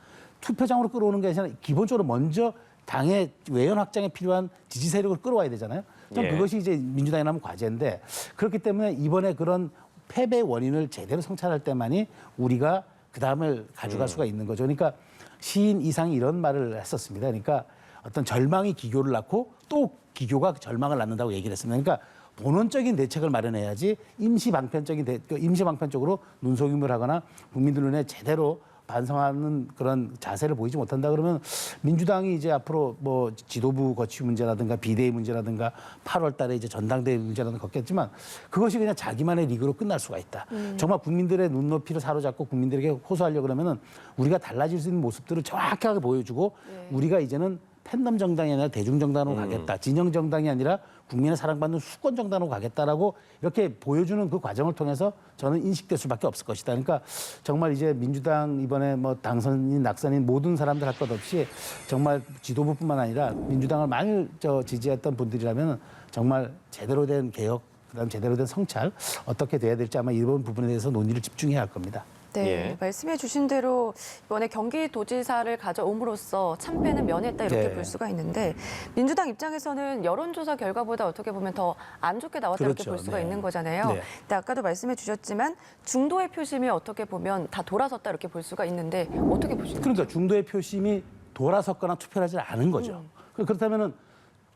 Speaker 3: 투표장으로 끌어오는 게 아니라 기본적으로 먼저 당의 외연 확장에 필요한 지지 세력을 끌어와야 되잖아요. 전
Speaker 1: 예.
Speaker 3: 그것이 이제 민주당이 남은 과제인데 그렇기 때문에 이번에 그런 패배 원인을 제대로 성찰할 때만이 우리가 그 다음을 가져갈 수가 있는 거죠. 그러니까 시인 이상이 이런 말을 했었습니다. 그러니까 어떤 절망이 기교를 낳고 또 기교가 절망을 낳는다고 얘기를 했습니다. 그러니까 본원적인 대책을 마련해야지 임시 방편적으로 눈속임을 하거나 국민들 눈에 제대로 반성하는 그런 자세를 보이지 못한다 그러면 민주당이 이제 앞으로 뭐 지도부 거취 문제라든가 비대위 문제라든가 8월 달에 이제 전당대회 문제라든가 걷겠지만 그것이 그냥 자기만의 리그로 끝날 수가 있다. 정말 국민들의 눈높이를 사로잡고 국민들에게 호소하려고 그러면은 우리가 달라질 수 있는 모습들을 정확하게 보여주고 우리가 이제는 팬덤 정당이 아니라 대중 정당으로 가겠다. 진영 정당이 아니라 국민의 사랑받는 수권 정당으로 가겠다라고 이렇게 보여주는 그 과정을 통해서 저는 인식될 수밖에 없을 것이다. 그러니까 정말 이제 민주당 이번에 뭐 당선인 낙선인 모든 사람들 할 것 없이 정말 지도부뿐만 아니라 민주당을 많이 지지했던 분들이라면 정말 제대로 된 개혁, 그다음 제대로 된 성찰 어떻게 돼야 될지 아마 이번 부분에 대해서 논의를 집중해야 할 겁니다.
Speaker 2: 네,
Speaker 1: 예.
Speaker 2: 말씀해 주신 대로 이번에 경기도지사를 가져옴으로써 참패는 면했다 이렇게
Speaker 3: 네.
Speaker 2: 볼 수가 있는데 민주당 입장에서는 여론조사 결과보다 어떻게 보면 더 안 좋게 나왔다 이렇게
Speaker 3: 그렇죠.
Speaker 2: 볼 수가
Speaker 3: 네.
Speaker 2: 있는 거잖아요.
Speaker 3: 네.
Speaker 2: 근데 아까도 말씀해 주셨지만 중도의 표심이 어떻게 보면 다 돌아섰다 이렇게 볼 수가 있는데 어떻게 보시나요?
Speaker 3: 그러니까 중도의 표심이 돌아섰거나 투표를 하지 않은 거죠. 그렇다면은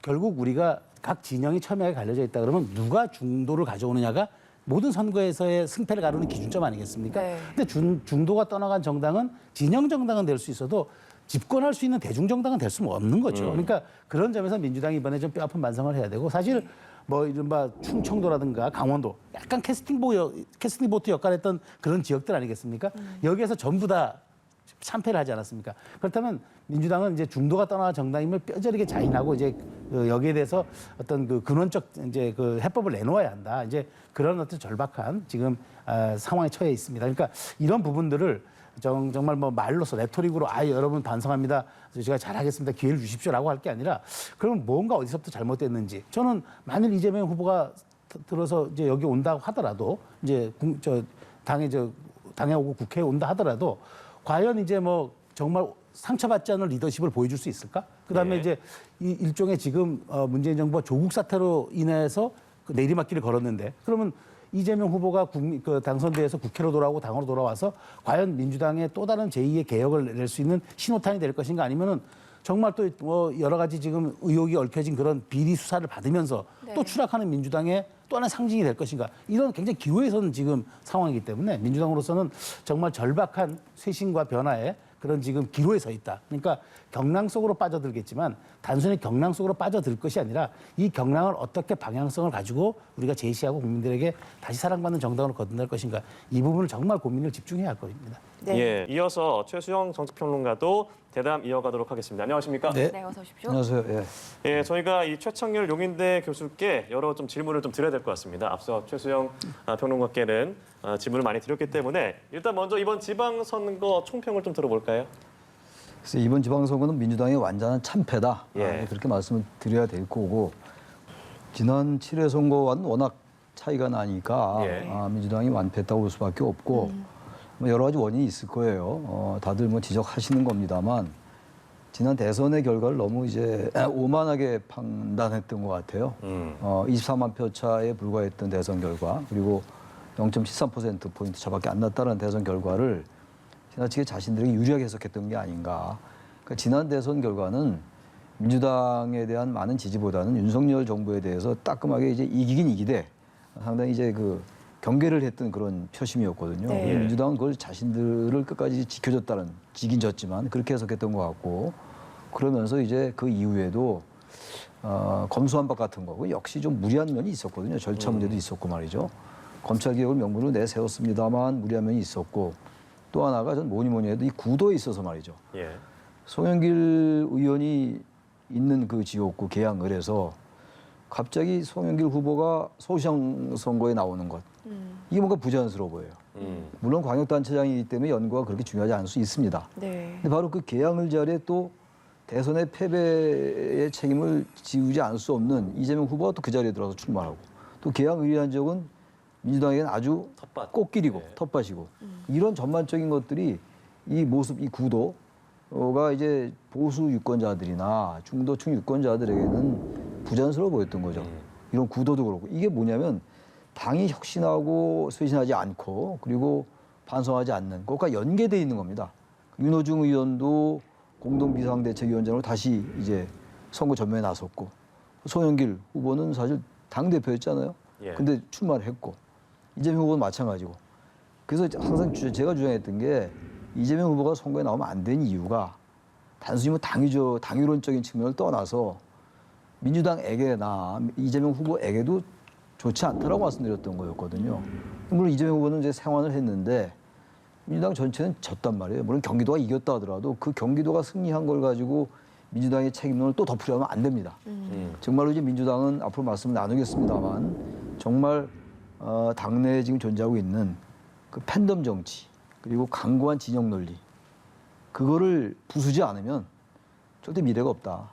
Speaker 3: 결국 우리가 각 진영이 첨예하게 갈려져 있다 그러면 누가 중도를 가져오느냐가 모든 선거에서의 승패를 가르는 기준점 아니겠습니까?
Speaker 2: 네.
Speaker 3: 근데 중도가 떠나간 정당은 진영 정당은 될 수 있어도 집권할 수 있는 대중 정당은 될 수는 없는 거죠. 그러니까 그런 점에서 민주당이 이번에 좀 뼈아픈 반성을 해야 되고 사실 뭐 이른바 충청도라든가 강원도 약간 캐스팅 보트 역할을 했던 그런 지역들 아니겠습니까? 여기에서 전부 다 참패를 하지 않았습니까? 그렇다면 민주당은 이제 중도가 떠나간 정당임을 뼈저리게 자인하고 이제 여기에 대해서 어떤 그 근원적 이제 그 해법을 내놓아야 한다. 이제 그런 어떤 절박한 지금 상황에 처해 있습니다. 그러니까 이런 부분들을 정말 뭐 말로서 레토릭으로 여러분 반성합니다. 제가 잘하겠습니다. 기회를 주십시오라고 할 게 아니라 그러면 뭔가 어디서부터 잘못됐는지 저는 만일 이재명 후보가 들어서 이제 여기 온다고 하더라도 이제 당에 오고 국회에 온다 하더라도 과연 이제 뭐 정말 상처받지 않은 리더십을 보여줄 수 있을까? 그다음에
Speaker 1: 예.
Speaker 3: 이제 이 일종의 지금 문재인 정부가 조국 사태로 인해서 그 내리막길을 걸었는데 그러면 이재명 후보가 당선돼서 국회로 돌아오고 당으로 돌아와서 과연 민주당의 또 다른 제2의 개혁을 낼 수 있는 신호탄이 될 것인가 아니면은 정말 또 뭐 여러 가지 지금 의혹이 얽혀진 그런 비리 수사를 받으면서 또 추락하는 민주당의 또 하나의 상징이 될 것인가 이런 굉장히 기로에 서는 지금 상황이기 때문에 민주당으로서는 정말 절박한 쇄신과 변화에 그런 지금 기로에 서 있다. 그러니까 경랑 속으로 빠져들겠지만 단순히 경랑 속으로 빠져들 것이 아니라 이 경랑을 어떻게 방향성을 가지고 우리가 제시하고 국민들에게 다시 사랑받는 정당으로 거듭날 것인가 이 부분을 정말 고민을 집중해야 할 것입니다.
Speaker 2: 네.
Speaker 1: 예. 이어서 최수영 정치평론가도 대담 이어가도록 하겠습니다. 안녕하십니까?
Speaker 3: 네.
Speaker 2: 네, 어서 오십시오.
Speaker 4: 안녕하세요. 예.
Speaker 1: 예, 저희가 이 최창렬 용인대 교수께 여러 좀 질문을 좀 드려야 될 것 같습니다. 앞서 최수영 평론가께는 질문을 많이 드렸기 때문에 일단 먼저 이번 지방선거 총평을 좀 들어볼까요?
Speaker 4: 그래서 이번 지방선거는 민주당의 완전한 참패다.
Speaker 1: 예.
Speaker 4: 그렇게 말씀을 드려야 될 거고 지난 7회 선거와는 워낙 차이가 나니까
Speaker 1: 예.
Speaker 4: 민주당이 완패했다고 볼 수밖에 없고 뭐 여러 가지 원인이 있을 거예요. 다들 뭐 지적하시는 겁니다만 지난 대선의 결과를 너무 이제 오만하게 판단했던 것 같아요. 24만 표 차에 불과했던 대선 결과 그리고 0.13%포인트 차밖에 안 났다는 대선 결과를 지나치게 자신들에게 유리하게 해석했던 게 아닌가. 그러니까 지난 대선 결과는 민주당에 대한 많은 지지보다는 윤석열 정부에 대해서 따끔하게 이제 이기긴 이기되 상당히 이제 그 경계를 했던 그런 표심이었거든요.
Speaker 2: 네.
Speaker 4: 민주당은 그걸 자신들을 끝까지 지켜줬다는 지긴 졌지만 그렇게 해석했던 것 같고 그러면서 이제 그 이후에도 검수완박 같은 거 역시 좀 무리한 면이 있었거든요. 절차 문제도 있었고 말이죠. 검찰 개혁을 명분으로 내세웠습니다만 무리한 면이 있었고 또 하나가 전 뭐니 해도 이 구도에 있어서 말이죠.
Speaker 1: 예.
Speaker 4: 송영길 의원이 있는 그 지역구 계양을에서 갑자기 송영길 후보가 서울시장 선거에 나오는 것 이게 뭔가 부자연스러워 보여요. 물론 광역단체장이기 때문에 연구가 그렇게 중요하지 않을 수 있습니다.
Speaker 2: 네.
Speaker 4: 근데 바로 그 계양을 자리에 또 대선의 패배의 책임을 지우지 않을 수 없는 이재명 후보가 또 그 자리에 들어서 출마하고 또 계양을이라는 지역은 민주당에게는 아주
Speaker 1: 텃밭.
Speaker 4: 꽃길이고
Speaker 1: 네.
Speaker 4: 텃밭이고 이런 전반적인 것들이 이 모습, 이 구도가 이제 보수 유권자들이나 중도층 유권자들에게는 부자연스러워 보였던 거죠. 이런 구도도 그렇고. 이게 뭐냐면 당이 혁신하고 쇄신하지 않고 그리고 반성하지 않는 것과 연계되어 있는 겁니다. 윤호중 의원도 공동비상대책위원장으로 다시 이제 선거 전면에 나섰고 송영길 후보는 사실 당대표였잖아요.
Speaker 1: 예.
Speaker 4: 근데 출마를 했고 이재명 후보는 마찬가지고. 그래서 항상 제가 주장했던 게 이재명 후보가 선거에 나오면 안 되는 이유가 단순히 뭐 당위론적인 측면을 떠나서 민주당에게나 이재명 후보에게도 좋지 않다라고 말씀드렸던 거였거든요. 물론 이재명 후보는 이제 생환을 했는데 민주당 전체는 졌단 말이에요. 물론 경기도가 이겼다 하더라도 그 경기도가 승리한 걸 가지고 민주당의 책임론을 또 덮으려면 안 됩니다. 정말로 이제 민주당은 앞으로 말씀을 나누겠습니다만 정말 당내에 지금 존재하고 있는 그 팬덤 정치 그리고 강고한 진영 논리 그거를 부수지 않으면 절대 미래가 없다.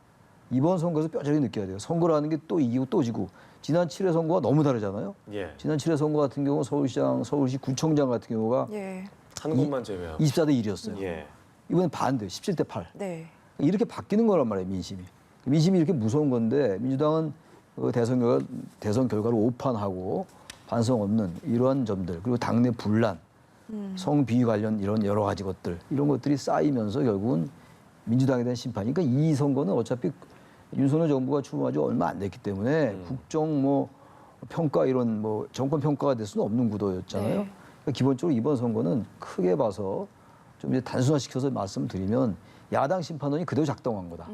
Speaker 4: 이번 선거에서 뼈저리게 느껴야 돼요. 선거라는 게 또 이기고 또 지고 지난 7회 선거가 너무 다르잖아요.
Speaker 1: 예.
Speaker 4: 지난 7회 선거 같은 경우 서울시장, 서울시 구청장 같은 경우가
Speaker 2: 예.
Speaker 1: 한 곳만 제외하고.
Speaker 4: 24대 1이었어요.
Speaker 1: 예.
Speaker 4: 이번엔 반대, 17대 8.
Speaker 2: 네.
Speaker 4: 이렇게 바뀌는 거란 말이에요, 민심이. 민심이 이렇게 무서운 건데 민주당은 그 대선 결과를 오판하고 반성 없는 이러한 점들 그리고 당내 분란, 성비위 관련 이런 여러 가지 것들 이런 것들이 쌓이면서 결국은 민주당에 대한 심판이 그러니까 이 선거는 어차피 윤석열 정부가 출범한 지 얼마 안 됐기 때문에 국정 뭐 평가 이런 뭐 정권 평가가 될 수는 없는 구도였잖아요.
Speaker 2: 네.
Speaker 4: 그러니까 기본적으로 이번 선거는 크게 봐서 좀 이제 단순화시켜서 말씀드리면 야당 심판원이 그대로 작동한 거다.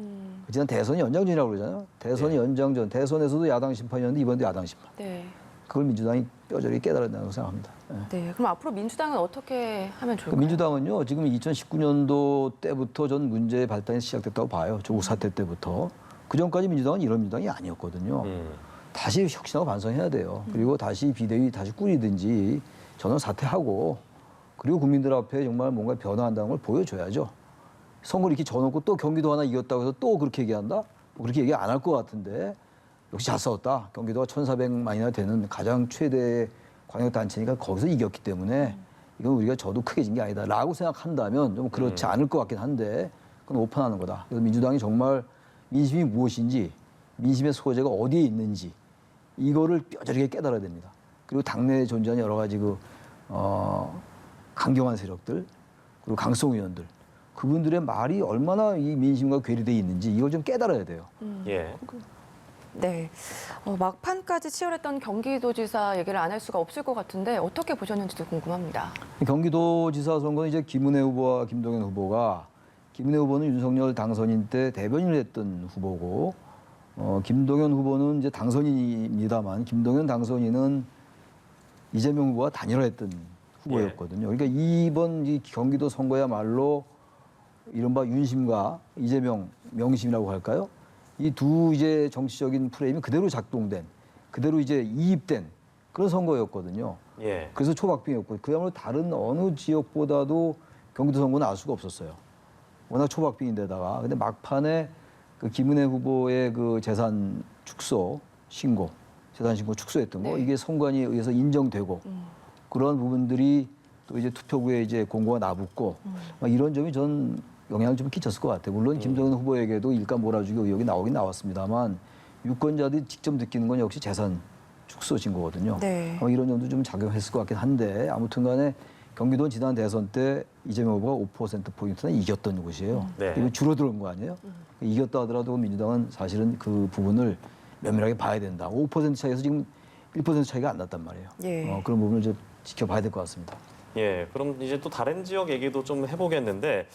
Speaker 4: 지난 대선이 연장전이라고 그러잖아요. 대선이 연장전, 대선에서도 야당 심판이었는데 이번도 야당 심판.
Speaker 2: 네.
Speaker 4: 그걸 민주당이 뼈저리게 깨달아야 된다고 생각합니다. 예.
Speaker 2: 네. 그럼 앞으로 민주당은 어떻게 하면
Speaker 4: 그
Speaker 2: 좋을까요?
Speaker 4: 민주당은요, 지금 2019년도 때부터 전 문제의 발단이 시작됐다고 봐요. 조국 사태 때부터. 그 전까지 민주당은 이런 민주당이 아니었거든요. 다시 혁신하고 반성해야 돼요. 그리고 다시 비대위 다시 꾸리든지 전원 사퇴하고 그리고 국민들 앞에 정말 뭔가 변화한다는 걸 보여줘야죠. 선거를 이렇게 져놓고 또 경기도 하나 이겼다고 해서 또 그렇게 얘기한다? 뭐 그렇게 얘기 안 할 것 같은데 역시 잘 싸웠다. 경기도가 1,400만이나 되는 가장 최대의 광역단체니까 거기서 이겼기 때문에 이건 우리가 저도 크게 진 게 아니다 라고 생각한다면 좀 그렇지 않을 것 같긴 한데 그건 오판하는 거다. 그래서 민주당이 정말 민심이 무엇인지 민심의 소재가 어디에 있는지 이거를 뼈저리게 깨달아야 됩니다. 그리고 당내에 존재하는 여러 가지 강경한 세력들 그리고 강성 의원들 그분들의 말이 얼마나 이 민심과 괴리되어 있는지 이걸 좀 깨달아야 돼요.
Speaker 1: 예.
Speaker 2: 네. 막판까지 치열했던 경기도지사 얘기를 안 할 수가 없을 것 같은데 어떻게 보셨는지도 궁금합니다.
Speaker 4: 경기도지사 선거는 이제 김은혜 후보와 김동연 후보가 김은혜 후보는 윤석열 당선인 때 대변인을 했던 후보고 김동연 후보는 이제 당선인입니다만 김동연 당선인은 이재명 후보와 단일화했던 후보였거든요. 그러니까 이번 이 경기도 선거야말로 이른바 윤심과 이재명 명심이라고 할까요? 이 두 이제 정치적인 프레임이 그대로 작동된, 그대로 이제 이입된 그런 선거였거든요.
Speaker 1: 예.
Speaker 4: 그래서 초박빙이었고 그야말로 다른 어느 지역보다도 경기도 선거는 알 수가 없었어요. 워낙 초박빙인데다가 근데 막판에 그 김은혜 후보의 그 재산 축소 신고, 재산 신고 축소했던 거
Speaker 2: 네.
Speaker 4: 이게 선관위에 의해서 인정되고 그런 부분들이 또 이제 투표구에 이제 공고가 나붙고 막 이런 점이 전 영향을 좀 끼쳤을 것 같아요. 물론 김정은 후보에게도 일감 몰아주기 의혹이 나오긴 나왔습니다만 유권자들이 직접 느끼는 건 역시 재산 축소 신고거든요.
Speaker 2: 네.
Speaker 4: 이런 점도 좀 작용했을 것 같긴 한데 아무튼 간에 경기도는 지난 대선 때 이재명 후보가 5%포인트나 이겼던 곳이에요.
Speaker 1: 네.
Speaker 4: 이거 줄어든 거 아니에요? 이겼다 하더라도 민주당은 사실은 그 부분을 면밀하게 봐야 된다. 5% 차이에서 지금 1% 차이가 안 났단 말이에요.
Speaker 2: 예.
Speaker 4: 그런 부분을 좀 지켜봐야 될 것 같습니다.
Speaker 1: 예, 그럼 이제 또 다른 지역 얘기도 좀 해보겠는데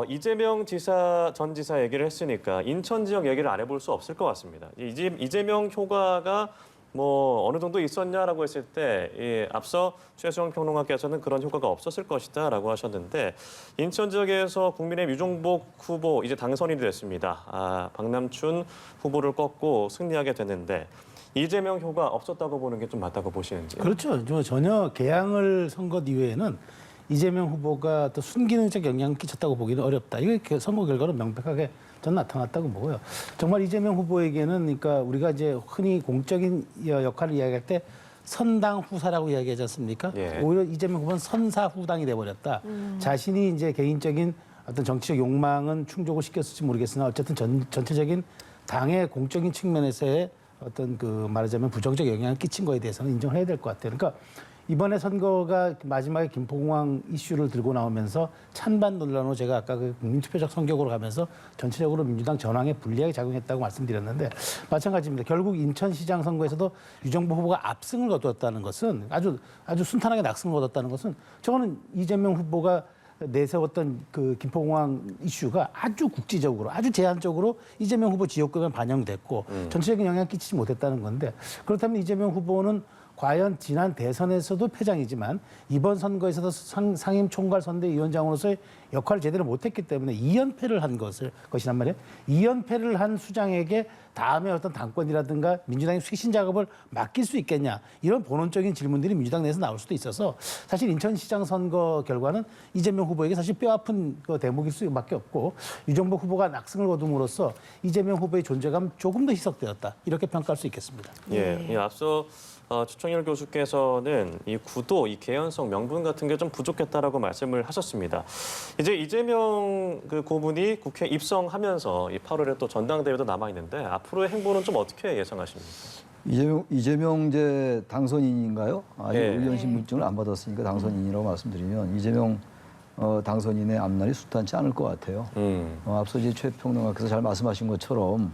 Speaker 1: 이재명 전 지사 얘기를 했으니까 인천 지역 얘기를 안 해볼 수 없을 것 같습니다. 이재명 효과가 뭐 어느 정도 있었냐라고 했을 때 앞서 최수영 평론가께서는 그런 효과가 없었을 것이다라고 하셨는데 인천 지역에서 국민의힘 유종복 후보 이제 당선이 됐습니다. 박남춘 후보를 꺾고 승리하게 됐는데 이재명 효과 없었다고 보는 게 좀 맞다고 보시는지.
Speaker 3: 그렇죠. 전혀 개항을 선거 이후에는 이재명 후보가 또 순기능적 영향을 끼쳤다고 보기는 어렵다. 이게 선거 결과로 명백하게 전 나타났다고 보고요. 정말 이재명 후보에게는 그러니까 우리가 이제 흔히 공적인 역할을 이야기할 때 선당 후사라고 이야기하지 않습니까?
Speaker 1: 예.
Speaker 3: 오히려 이재명 후보는 선사 후당이 돼버렸다. 자신이 이제 개인적인 어떤 정치적 욕망은 충족을 시켰을지 모르겠으나 어쨌든 전체적인 당의 공적인 측면에서의 어떤 그 말하자면 부정적 영향을 끼친 거에 대해서는 인정을 해야 될 것 같아요. 그러니까 이번에 선거가 마지막에 김포공항 이슈를 들고 나오면서 찬반 논란으로 제가 아까 그 국민투표적 성격으로 가면서 전체적으로 민주당 전황에 불리하게 작용했다고 말씀드렸는데 마찬가지입니다. 결국 인천시장 선거에서도 유정부 후보가 압승을 거뒀다는 것은 아주 순탄하게 낙승을 거뒀다는 것은 저거는 이재명 후보가 내세웠던 그 김포공항 이슈가 아주 국지적으로 아주 제한적으로 이재명 후보 지역구에 반영됐고 전체적인 영향을 끼치지 못했다는 건데 그렇다면 이재명 후보는 과연 지난 대선에서도 패장이지만 이번 선거에서도 상임 총괄 선대위원장으로서의 역할을 제대로 못했기 때문에 2연패를 한 것이란 말이에요. 2연패를 한 수장에게 다음에 어떤 당권이라든가 민주당의 쇄신 작업을 맡길 수 있겠냐 이런 본원적인 질문들이 민주당 내에서 나올 수도 있어서 사실 인천시장 선거 결과는 이재명 후보에게 사실 뼈아픈 그 대목일 수밖에 없고 유정복 후보가 낙승을 거둠으로써 이재명 후보의 존재감 조금 더 희석되었다 이렇게 평가할 수 있겠습니다.
Speaker 1: 예, 앞서 주청열 교수께서는 이 구도, 이 개연성, 명분 같은 게 좀 부족했다라고 말씀을 하셨습니다. 이제 이재명 그 고문이 국회 입성하면서 이 8월에 또 전당대회도 남아 있는데 앞으로의 행보는 좀 어떻게 예상하십니까?
Speaker 4: 이재명 이제 당선인인가요? 아직
Speaker 1: 네.
Speaker 4: 의원 신분증을 안 받았으니까 당선인이라고 말씀드리면 이재명 당선인의 앞날이 숱하지 않을 것 같아요. 앞서 이제 최 평론가께서 잘 말씀하신 것처럼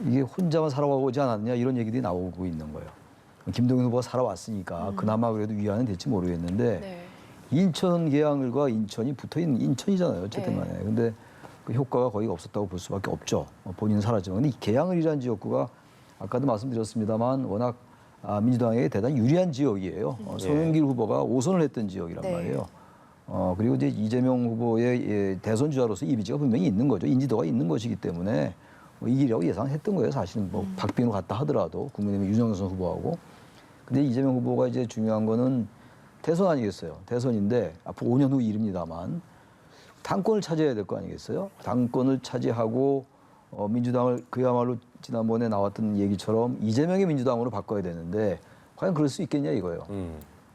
Speaker 4: 이게 혼자만 살아오지 않았냐 이런 얘기들이 나오고 있는 거예요. 김동연 후보가 살아왔으니까 그나마 그래도 위안은 될지 모르겠는데
Speaker 2: 네.
Speaker 4: 인천 계양을과 인천이 붙어있는 인천이잖아요. 어쨌든
Speaker 2: 네.
Speaker 4: 간에. 근데 그 효과가 거의 없었다고 볼 수밖에 없죠. 본인은 살았지만. 근데 이 계양을이라는 지역구가 아까도 말씀드렸습니다만 워낙 민주당에게 대단히 유리한 지역이에요. 송영길 후보가 5선을 했던 지역이란
Speaker 2: 네.
Speaker 4: 말이에요. 그리고 이제 이재명 후보의 대선 주자로서 이미지가 분명히 있는 거죠. 인지도가 있는 것이기 때문에 이기려고 예상했던 거예요. 사실은 뭐 박빙으로 갔다 하더라도 국민의힘 윤영선 후보하고. 근데 이재명 후보가 이제 중요한 거는 대선 아니겠어요. 대선인데 앞으로 5년 후 일입니다만 당권을 차지해야 될 거 아니겠어요. 당권을 차지하고 민주당을 그야말로 지난번에 나왔던 얘기처럼 이재명의 민주당으로 바꿔야 되는데 과연 그럴 수 있겠냐 이거예요.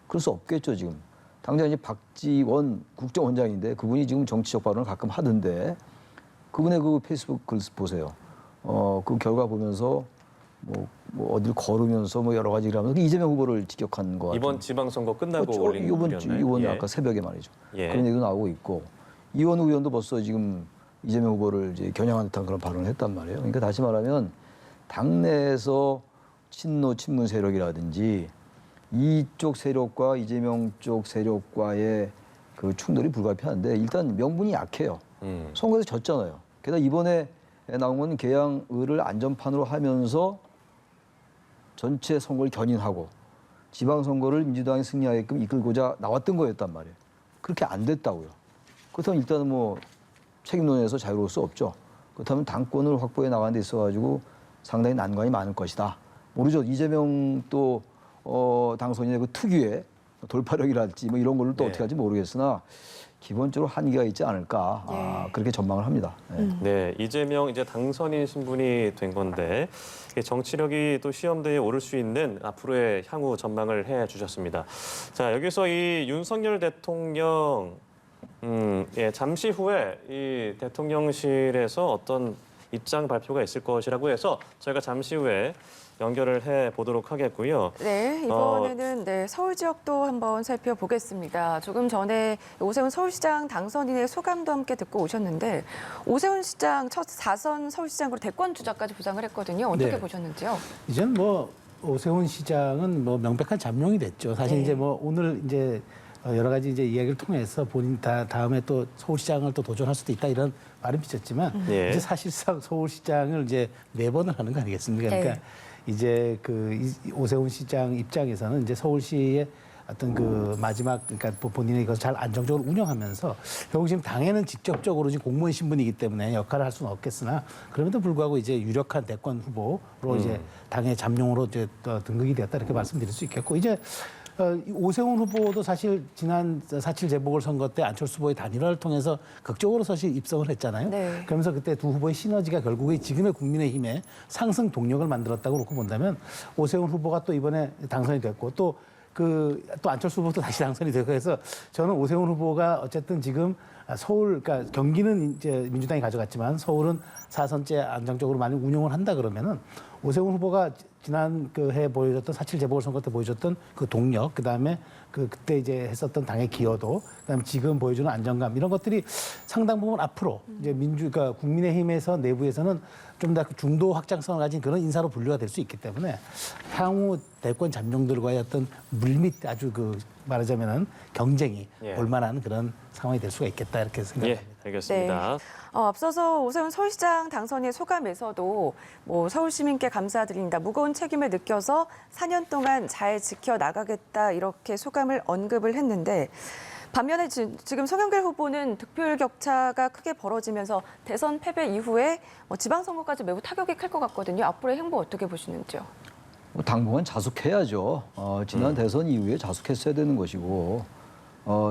Speaker 4: 그럴 수 없겠죠 지금. 당장 이제 박지원 국정원장인데 그분이 지금 정치적 발언을 가끔 하던데 그분의 그 페이스북 글 보세요. 그 결과 보면서 뭐 어딜 걸으면서 뭐 여러 가지 일하면서 이재명 후보를 직격한 거 같아요.
Speaker 1: 이번 지방선거 끝나고 올린 글이었나요?
Speaker 4: 이번
Speaker 1: 예.
Speaker 4: 아까 새벽에 말이죠.
Speaker 1: 예.
Speaker 4: 그런 얘기도 나오고 있고 이원우 의원도 벌써 지금 이재명 후보를 이제 겨냥한 듯한 그런 발언을 했단 말이에요. 그러니까 다시 말하면 당내에서 친노 친문 세력이라든지 이쪽 세력과 이재명 쪽 세력과의 그 충돌이 불가피한데 일단 명분이 약해요. 선거에서 졌잖아요. 게다가 이번에 나온 건 계양을을 안전판으로 하면서 전체 선거를 견인하고 지방선거를 민주당이 승리하게끔 이끌고자 나왔던 거였단 말이에요. 그렇게 안 됐다고요. 그렇다면 일단은 뭐 책임론에서 자유로울 수 없죠. 그렇다면 당권을 확보해 나가는 데 있어가지고 상당히 난관이 많을 것이다. 모르죠. 이재명 또 당선인의 그 특유의 돌파력이랄지 뭐 이런 걸로 또
Speaker 1: 네.
Speaker 4: 어떻게 할지 모르겠으나 기본적으로 한계가 있지 않을까 그렇게 전망을 합니다.
Speaker 1: 네, 이재명 이제 당선인 신분이 된 건데 정치력이 또 시험대에 오를 수 있는 앞으로의 향후 전망을 해주셨습니다. 자, 여기서 이 윤석열 대통령 잠시 후에 이 대통령실에서 어떤 입장 발표가 있을 것이라고 해서 저희가 잠시 후에 연결을 해 보도록 하겠고요.
Speaker 2: 네, 이번에는 서울 지역도 한번 살펴보겠습니다. 조금 전에 오세훈 서울시장 당선인의 소감도 함께 듣고 오셨는데 오세훈 시장 첫 4선 서울시장으로 대권 주자까지 부상을 했거든요. 어떻게
Speaker 3: 네.
Speaker 2: 보셨는지요?
Speaker 3: 이제는 뭐 오세훈 시장은 뭐 명백한 잠룡이 됐죠. 사실
Speaker 2: 네.
Speaker 3: 이제 뭐 오늘 이제 여러 가지 이제 이야기를 통해서 본인 다음에 또 서울시장을 또 도전할 수도 있다 이런 말은 비쳤지만
Speaker 1: 예.
Speaker 3: 이제 사실상 서울시장을 이제 4번을 하는 거 아니겠습니까? 그러니까
Speaker 2: 네.
Speaker 3: 이제 그 오세훈 시장 입장에서는 이제 서울시의 어떤 그 마지막 그러니까 본인의 이것을 잘 안정적으로 운영하면서 결국 지금 당에는 직접적으로 지금 공무원 신분이기 때문에 역할을 할 수는 없겠으나 그럼에도 불구하고 이제 유력한 대권 후보로 이제 당의 잠룡으로 이제 등극이 되었다 이렇게 말씀드릴 수 있겠고 이제 오세훈 후보도 사실 지난 4.7 재보궐선거 때 안철수 후보의 단일화를 통해서 극적으로 사실 입성을 했잖아요.
Speaker 2: 네.
Speaker 3: 그러면서 그때 두 후보의 시너지가 결국에 지금의 국민의힘의 상승 동력을 만들었다고 그렇게 본다면 오세훈 후보가 또 이번에 당선이 됐고 또 안철수 후보도 다시 당선이 되고 해서 저는 오세훈 후보가 어쨌든 지금 서울, 그러니까 경기는 이제 민주당이 가져갔지만 서울은 4선째 안정적으로 많이 운영을 한다 그러면은 오세훈 후보가 지난 그 해 보여줬던 4.7 재보궐선거 때 보여줬던 그 동력, 그다음에 그때 이제 했었던 당의 기여도, 그다음에 지금 보여주는 안정감 이런 것들이 상당 부분 앞으로 이제 그러니까 국민의힘에서 내부에서는 좀 더 중도 확장성을 가진 그런 인사로 분류가 될 수 있기 때문에 향후 대권 잠룡들과의 어떤 물밑 아주 그 말하자면은 경쟁이
Speaker 1: 예.
Speaker 3: 볼만한 그런 상황이 될 수가 있겠다 이렇게 생각합니다.
Speaker 1: 예, 알겠습니다.
Speaker 2: 앞서서 오세훈 서울시장 당선인 소감에서도 뭐 서울 시민께 감사드린다, 무거운 책임을 느껴서 4년 동안 잘 지켜나가겠다 이렇게 소감을 언급을 했는데 반면에 지금 송영길 후보는 득표율 격차가 크게 벌어지면서 대선 패배 이후에 지방선거까지 매우 타격이 클 것 같거든요. 앞으로의 행보 어떻게 보시는지요?
Speaker 4: 당분간 자숙해야죠. 지난 대선 이후에 자숙했어야 되는 것이고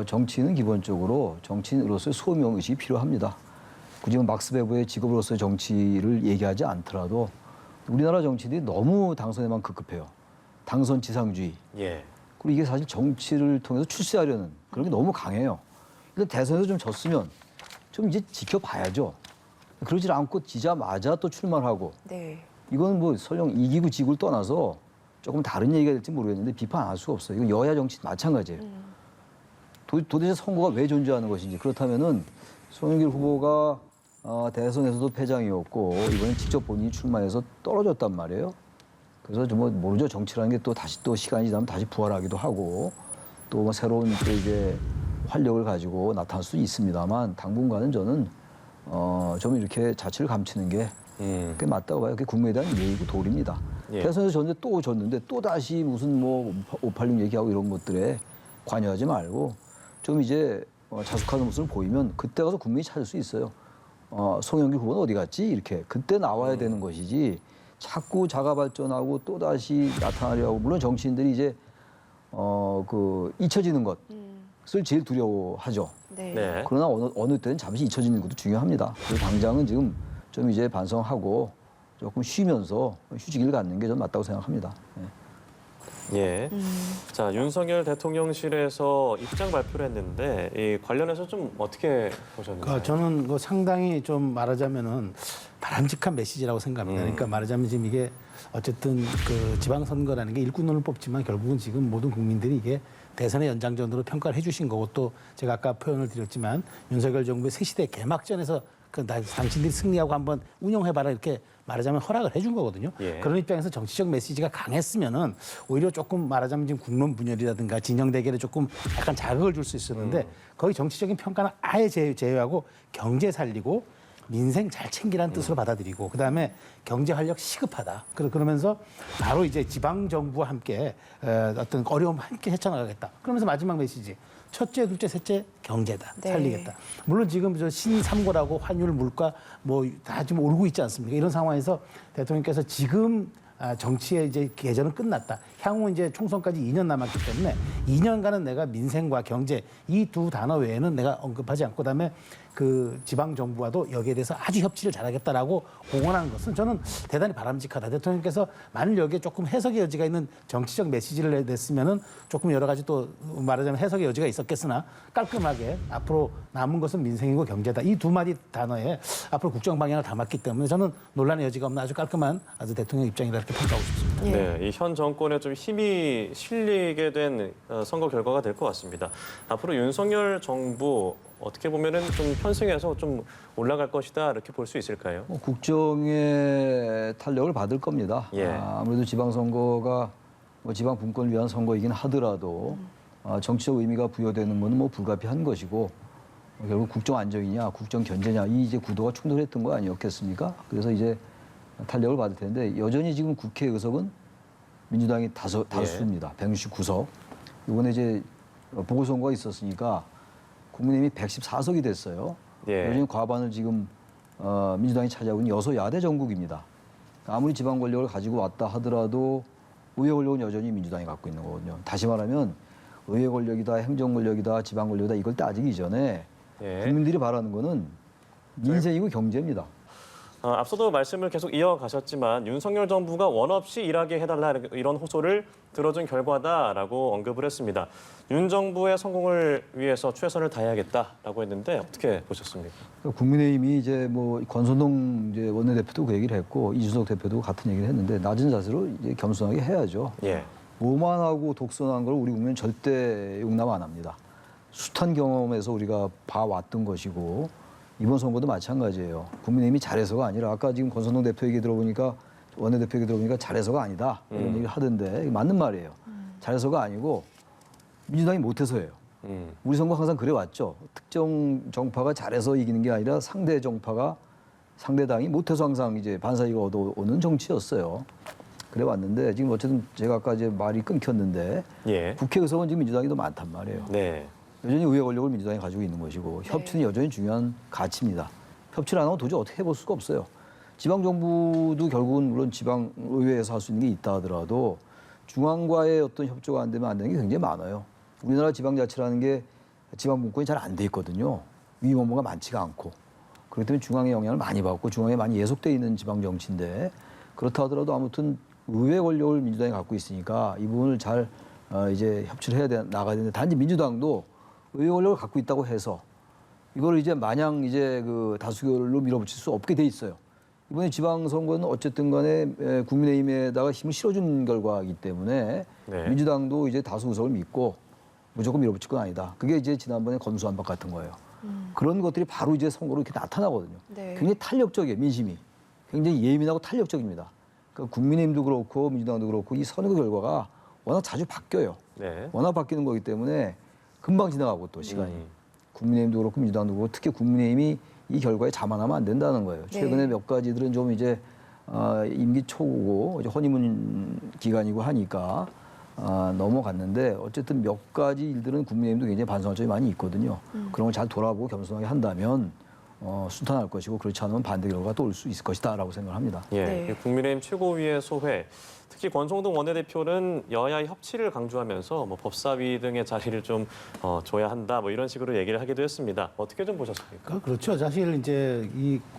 Speaker 4: 정치는 기본적으로 정치인으로서의 소명의식이 필요합니다. 굳이 막스 베버의 직업으로서의 정치를 얘기하지 않더라도 우리나라 정치인들이 너무 당선에만 급급해요. 당선 지상주의.
Speaker 1: 예.
Speaker 4: 그리고 이게 사실 정치를 통해서 출세하려는 그런 게 너무 강해요. 일단 대선에서 좀 졌으면 좀 이제 지켜봐야죠. 그러질 않고 지자마자 또 출마하고
Speaker 2: 네.
Speaker 4: 이건 뭐 설령 이기고 지구를 떠나서 조금 다른 얘기가 될지 모르겠는데 비판 안 할 수가 없어요. 이건 여야 정치 마찬가지예요. 도대체 선거가 왜 존재하는 것인지, 그렇다면은 송영길 후보가 대선에서도 패장이었고 이번에 직접 본인이 출마해서 떨어졌단 말이에요. 그래서 좀 뭐 모르죠. 정치라는 게 또 다시 또 시간이 지나면 다시 부활하기도 하고 또 뭐 새로운 또 이제 활력을 가지고 나타날 수 있습니다만 당분간은 저는 좀 이렇게 자취를 감추는 게 그게 맞다고 봐요. 그게 국민에 대한 예의고 도리입니다.
Speaker 1: 예.
Speaker 4: 대선에서 졌는데 또 졌는데 또 다시 무슨 뭐 586 얘기하고 이런 것들에 관여하지 말고 좀 이제 자숙하는 모습을 보이면 그때 가서 국민이 찾을 수 있어요. 송영길 후보는 어디 갔지? 이렇게 그때 나와야 되는 것이지 자꾸 자가 발전하고 또 다시 나타나려 하고, 물론 정치인들이 이제 그 잊혀지는 것을 제일 두려워하죠.
Speaker 2: 네.
Speaker 1: 네.
Speaker 4: 그러나 어느 때는 잠시 잊혀지는 것도 중요합니다. 그래서 당장은 지금 좀 이제 반성하고 조금 쉬면서 휴식을 갖는 게 좀 맞다고 생각합니다. 네.
Speaker 1: 예. 자, 윤석열 대통령실에서 입장 발표를 했는데 이 관련해서 좀 어떻게 보셨나요?
Speaker 3: 저는 그 상당히 좀 말하자면은 바람직한 메시지라고 생각합니다. 그러니까 말하자면 지금 이게 어쨌든 그 지방선거라는 게 일꾼론을 뽑지만 결국은 지금 모든 국민들이 이게 대선의 연장전으로 평가를 해주신 거고, 또 제가 아까 표현을 드렸지만 윤석열 정부의 새시대 개막전에서 그 당신들이 승리하고 한번 운영해봐라 이렇게 말하자면 허락을 해준 거거든요.
Speaker 1: 예.
Speaker 3: 그런 입장에서 정치적 메시지가 강했으면은 오히려 조금 말하자면 지금 국론 분열이라든가 진영 대결에 조금 약간 자극을 줄 수 있었는데 거의 정치적인 평가는 아예 제외하고 경제 살리고 민생 잘 챙기라는 뜻으로 받아들이고, 그다음에 경제 활력 시급하다. 그러면서 바로 이제 지방 정부와 함께 어떤 어려움 함께 헤쳐나가겠다. 그러면서 마지막 메시지. 첫째, 둘째, 셋째 경제다.
Speaker 2: 네.
Speaker 3: 살리겠다. 물론 지금 저 신삼고라고 환율, 물가 뭐 다 지금 오르고 있지 않습니까? 이런 상황에서 대통령께서 지금 정치의 이제 계절은 끝났다. 향후 이제 총선까지 2년 남았기 때문에 2년간은 내가 민생과 경제 이 두 단어 외에는 내가 언급하지 않고, 그다음에 그 지방 정부와도 여기에 대해서 아주 협치를 잘하겠다라고 공언한 것은 저는 대단히 바람직하다. 대통령께서 만일 여기에 조금 해석의 여지가 있는 정치적 메시지를 냈으면은 조금 여러 가지 또 말하자면 해석의 여지가 있었겠으나 깔끔하게 앞으로 남은 것은 민생이고 경제다. 이 두 마디 단어에 앞으로 국정 방향을 담았기 때문에 저는 논란의 여지가 없는 아주 깔끔한 아주 대통령 입장이다 이렇게 평가하고 싶습니다.
Speaker 2: 예.
Speaker 1: 네, 이 현 정권에 좀 힘이 실리게 된 선거 결과가 될 것 같습니다. 앞으로 윤석열 정부 어떻게 보면은 좀 편승해서 좀 올라갈 것이다 이렇게 볼 수 있을까요?
Speaker 4: 국정의 탄력을 받을 겁니다.
Speaker 1: 예.
Speaker 4: 아무래도 지방선거가 뭐 지방 분권을 위한 선거이긴 하더라도 정치적 의미가 부여되는 것은 뭐 불가피한 것이고, 결국 국정 안정이냐 국정 견제냐 이 이제 구도가 충돌했던 거 아니었겠습니까? 그래서 이제 탄력을 받을 텐데 여전히 지금 국회 의석은 민주당이 다수입니다. 169석. 이번에 이제 보궐선거가 있었으니까 국민의힘이 114석이 됐어요.
Speaker 1: 예.
Speaker 4: 여전히 과반을 지금 민주당이 차지하고 있는 여소야대 정국입니다. 아무리 지방 권력을 가지고 왔다 하더라도 의회 권력은 여전히 민주당이 갖고 있는 거거든요. 다시 말하면 의회 권력이다, 행정 권력이다, 지방 권력이다 이걸 따지기 이전에
Speaker 1: 예.
Speaker 4: 국민들이 바라는 거는 민생이고 경제입니다.
Speaker 1: 앞서도 말씀을 계속 이어가셨지만 윤석열 정부가 원 없이 일하게 해달라 이런 호소를 들어준 결과다라고 언급을 했습니다. 윤 정부의 성공을 위해서 최선을 다해야겠다라고 했는데 어떻게 보셨습니까?
Speaker 4: 국민의힘이 이제 뭐 권선동 이제 원내대표도 그 얘기를 했고 이준석 대표도 같은 얘기를 했는데 낮은 자세로 이제 겸손하게 해야죠.
Speaker 1: 예.
Speaker 4: 오만하고 독선한 걸 우리 국민은 절대 용납 안 합니다. 숱한 경험에서 우리가 봐왔던 것이고 이번 선거도 마찬가지예요. 국민의힘이 잘해서가 아니라 아까 지금 권선동 대표 얘기 들어보니까 원내대표 얘기 들어보니까 잘해서가 아니다 이런 얘기를 하던데 맞는 말이에요. 잘해서가 아니고 민주당이 못해서예요. 우리 선거 항상 그래왔죠. 특정 정파가 잘해서 이기는 게 아니라 상대 정파가 상대당이 못해서 항상 이제 반사이가 얻어오는 정치였어요. 그래왔는데 지금 어쨌든 제가 아까 이제 말이 끊겼는데
Speaker 1: 예.
Speaker 4: 국회의석은 지금 민주당이 더 많단 말이에요.
Speaker 1: 네.
Speaker 4: 여전히 의회 권력을 민주당이 가지고 있는 것이고 협치는 여전히 중요한 가치입니다. 협치를 안 하면 도저히 어떻게 해볼 수가 없어요. 지방정부도 결국은 물론 지방의회에서 할 수 있는 게 있다 하더라도 중앙과의 어떤 협조가 안 되면 안 되는 게 굉장히 많아요. 우리나라 지방자치라는 게 지방분권이 잘 안 돼 있거든요. 위임 업무가 많지가 않고. 그렇기 때문에 중앙의 영향을 많이 받고 중앙에 많이 예속돼 있는 지방정치인데 그렇다 하더라도 아무튼 의회 권력을 민주당이 갖고 있으니까 이 부분을 잘 이제 협치를 나가야 되는데 단지 민주당도 의회 권력을 갖고 있다고 해서 이걸 이제 마냥 이제 그 다수결로 밀어붙일 수 없게 돼 있어요. 이번에 지방선거는 어쨌든 간에 국민의힘에다가 힘을 실어준 결과이기 때문에
Speaker 1: 네.
Speaker 4: 민주당도 이제 다수 의석을 믿고 무조건 밀어붙일 건 아니다. 그게 이제 지난번에 검수완박 같은 거예요. 그런 것들이 바로 이제 선거로 이렇게 나타나거든요.
Speaker 2: 네.
Speaker 4: 굉장히 탄력적이에요, 민심이. 굉장히 예민하고 탄력적입니다. 그러니까 국민의힘도 그렇고 민주당도 그렇고 이 선거 결과가 워낙 자주 바뀌어요.
Speaker 1: 네.
Speaker 4: 워낙 바뀌는 거기 때문에 금방 지나가고 또 시간이. 국민의힘도 그렇고 민주당도 그렇고 특히 국민의힘이 이 결과에 자만하면 안 된다는 거예요. 최근에 몇 가지들은 좀 이제 임기 초고 이제 허니문 기간이고 하니까 넘어갔는데 어쨌든 몇 가지 일들은 국민의힘도 굉장히 반성할 점이 많이 있거든요. 그런 걸 잘 돌아보고 겸손하게 한다면 순탄할 것이고 그렇지 않으면 반대 결과가 또 올 수 있을 것이다라고 생각합니다.
Speaker 1: 예.
Speaker 2: 네.
Speaker 1: 국민의힘 최고위의 소회, 특히 권성동 원내대표는 여야의 협치를 강조하면서 뭐 법사위 등의 자리를 좀 줘야 한다, 뭐 이런 식으로 얘기를 하기도 했습니다. 어떻게 좀 보셨습니까?
Speaker 3: 그렇죠. 사실 이제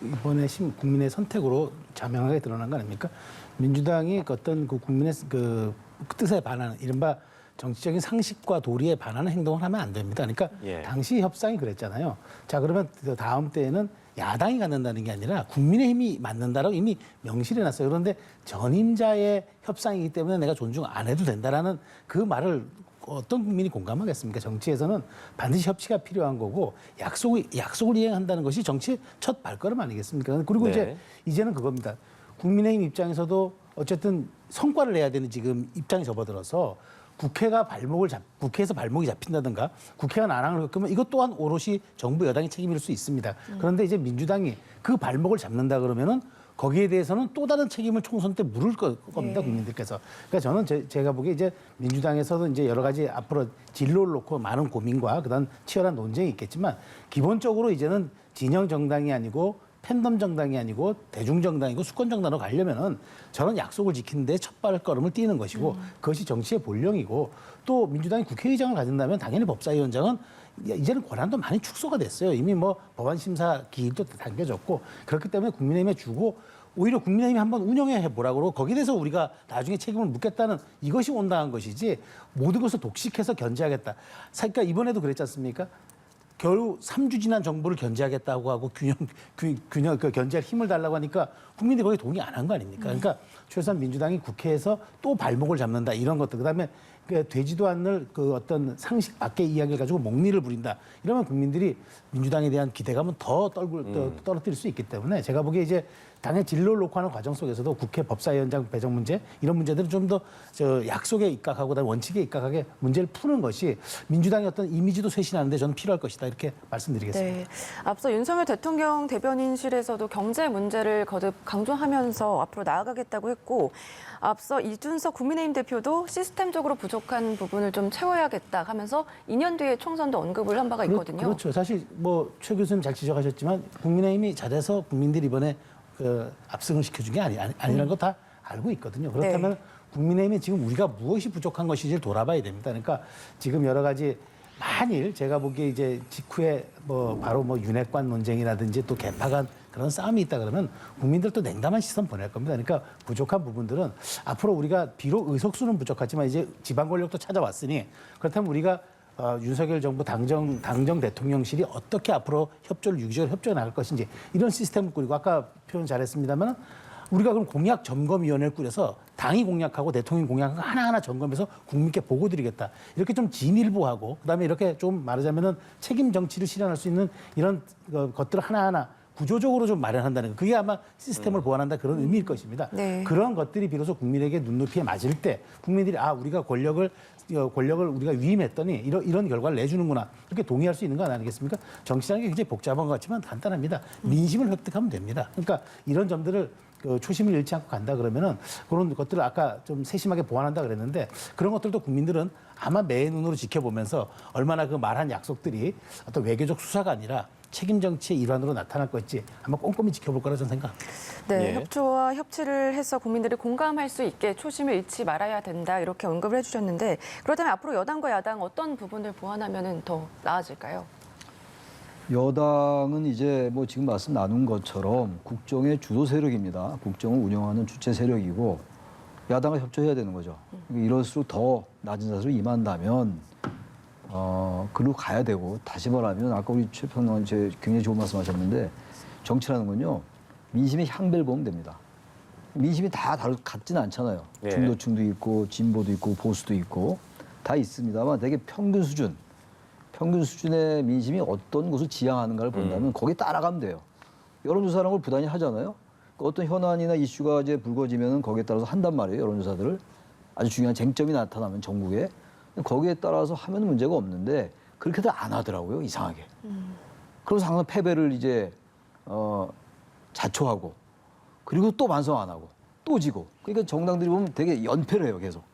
Speaker 3: 이번에 국민의 선택으로 자명하게 드러난 거 아닙니까? 민주당이 어떤 그 국민의 그 뜻에 반하는 이른바 정치적인 상식과 도리에 반하는 행동을 하면 안 됩니다. 그러니까
Speaker 1: 예.
Speaker 3: 당시 협상이 그랬잖아요. 자, 그러면 다음 때에는 야당이 갖는다는 게 아니라 국민의힘이 맡는다라고 이미 명시를 해놨어요. 그런데 전임자의 협상이기 때문에 내가 존중 안 해도 된다라는 그 말을 어떤 국민이 공감하겠습니까? 정치에서는 반드시 협치가 필요한 거고 약속을 이행한다는 것이 정치의 첫 발걸음 아니겠습니까? 그리고
Speaker 1: 네.
Speaker 3: 이제는 그겁니다. 국민의힘 입장에서도 어쨌든 성과를 내야 되는 지금 입장이 접어들어서 국회에서 발목이 잡힌다든가 국회가 난항을 겪으면 이것 또한 오롯이 정부 여당의 책임일 수 있습니다. 그런데 이제 민주당이 그 발목을 잡는다 그러면은 거기에 대해서는 또 다른 책임을 총선 때 물을 겁니다, 국민들께서. 그러니까 저는 제가 보기에 이제 민주당에서도 이제 여러 가지 앞으로 진로를 놓고 많은 고민과 그다음 치열한 논쟁이 있겠지만 기본적으로 이제는 진영 정당이 아니고 팬덤 정당이 아니고 대중 정당이고 수권 정당으로 가려면은 저런 약속을 지키는데 첫 발걸음을 띄는 것이고 그것이 정치의 본령이고 또 민주당이 국회의장을 가진다면 당연히 법사위원장은 이제는 권한도 많이 축소가 됐어요. 이미 뭐 법안 심사 기일도 당겨졌고 그렇기 때문에 국민의힘에 주고 오히려 국민의힘이 한번 운영해 보라고 그러고 거기에 대해서 우리가 나중에 책임을 묻겠다는 이것이 온당한 것이지 모든 것을 독식해서 견제하겠다. 그러니까 이번에도 그랬지 않습니까? 겨우 3주 지난 정부를 견제하겠다고 하고 견제할 힘을 달라고 하니까 국민들이 거기 동의 안 한 거 아닙니까? 그러니까 최소한 민주당이 국회에서 또 발목을 잡는다 이런 것들 그다음에 되지도 않을 그 어떤 상식 밖의 이야기를 가지고 목리를 부린다 이러면 국민들이 민주당에 대한 기대감은 더 떨어뜨릴 수 있기 때문에 제가 보기에 이제 당의 진로를 놓고 하는 과정 속에서도 국회 법사위원장 배정 문제 이런 문제들은 좀 더 약속에 입각하고 그다음에 원칙에 입각하게 문제를 푸는 것이 민주당의 어떤 이미지도 쇄신하는데 저는 필요할 것이다 이렇게 말씀드리겠습니다.
Speaker 2: 네. 앞서 윤석열 대통령 대변인실에서도 경제 문제를 거듭 강조하면서 앞으로 나아가겠다고 했고 앞서 이준석 국민의힘 대표도 시스템적으로 부족한 부분을 좀 채워야겠다 하면서 2년 뒤에 총선도 언급을 한 바가 있거든요.
Speaker 3: 그렇죠. 사실 뭐 최 교수님 잘 지적하셨지만 국민의힘이 잘해서 국민들이 이번에 압승을 시켜준 게 아니라는 거 다 알고 있거든요. 그렇다면 국민의힘이 지금 우리가 무엇이 부족한 것인지를 돌아봐야 됩니다. 그러니까 지금 여러 가지 만일 제가 보기에 이제 직후에 뭐 바로 뭐 윤핵관 논쟁이라든지 또 개파 간 그런 싸움이 있다 그러면 국민들도 냉담한 시선 보낼 겁니다. 그러니까 부족한 부분들은 앞으로 우리가 비록 의석수는 부족하지만 이제 지방 권력도 찾아왔으니 그렇다면 우리가 윤석열 정부 당정 대통령실이 어떻게 앞으로 협조를 유기적으로 협조해 나갈 것인지 이런 시스템을 꾸리고 아까 표현 잘했습니다만 우리가 그럼 공약 점검위원회를 꾸려서 당이 공약하고 대통령이 공약하고 하나하나 점검해서 국민께 보고 드리겠다. 이렇게 좀 진일보하고 그다음에 이렇게 좀 말하자면은 책임 정치를 실현할 수 있는 이런 것들을 하나하나 구조적으로 좀 마련한다는 거. 그게 아마 시스템을 보완한다 그런 의미일 것입니다.
Speaker 2: 네.
Speaker 3: 그런 것들이 비로소 국민에게 눈높이에 맞을 때 국민들이 우리가 권력을 우리가 위임했더니 이런 결과를 내주는구나. 그렇게 동의할 수 있는 거 아니겠습니까? 정치라는 게 굉장히 복잡한 것 같지만 간단합니다. 민심을 획득하면 됩니다. 그러니까 이런 점들을 초심을 잃지 않고 간다 그러면은 그런 것들을 아까 좀 세심하게 보완한다 그랬는데 그런 것들도 국민들은 아마 매의 눈으로 지켜보면서 얼마나 그 말한 약속들이 어떤 외교적 수사가 아니라 책임 정치의 일환으로 나타날 것인지 아마 꼼꼼히 지켜볼 거라 저는 생각합니다.
Speaker 2: 네,
Speaker 1: 예.
Speaker 2: 협조와 협치를 해서 국민들이 공감할 수 있게 초심을 잃지 말아야 된다 이렇게 언급을 해주셨는데 그렇다면 앞으로 여당과 야당 어떤 부분을 보완하면 더 나아질까요?
Speaker 4: 여당은 이제 뭐 지금 말씀 나눈 것처럼 국정의 주도 세력입니다. 국정을 운영하는 주체 세력이고 야당과 협조해야 되는 거죠. 이럴수록 더 낮은 자세로 임한다면 글로 가야 되고 다시 말하면 아까 우리 최평론 굉장히 좋은 말씀하셨는데 정치라는 건요 민심의 향배를 보면 됩니다. 민심이 다 같지는 않잖아요.
Speaker 1: 네.
Speaker 4: 중도층도 있고 진보도 있고 보수도 있고 다 있습니다만 되게 평균 수준의 민심이 어떤 곳을 지향하는가를 본다면 거기에 따라가면 돼요. 여론조사라는 걸 부단히 하잖아요. 어떤 현안이나 이슈가 이제 불거지면 거기에 따라서 한단 말이에요. 여론조사들을. 아주 중요한 쟁점이 나타나면 전국에. 거기에 따라서 하면 문제가 없는데 그렇게들 안 하더라고요. 이상하게. 그러면서 항상 패배를 이제 자초하고 그리고 또 반성 안 하고 또 지고. 그러니까 정당들이 보면 되게 연패를 해요. 계속.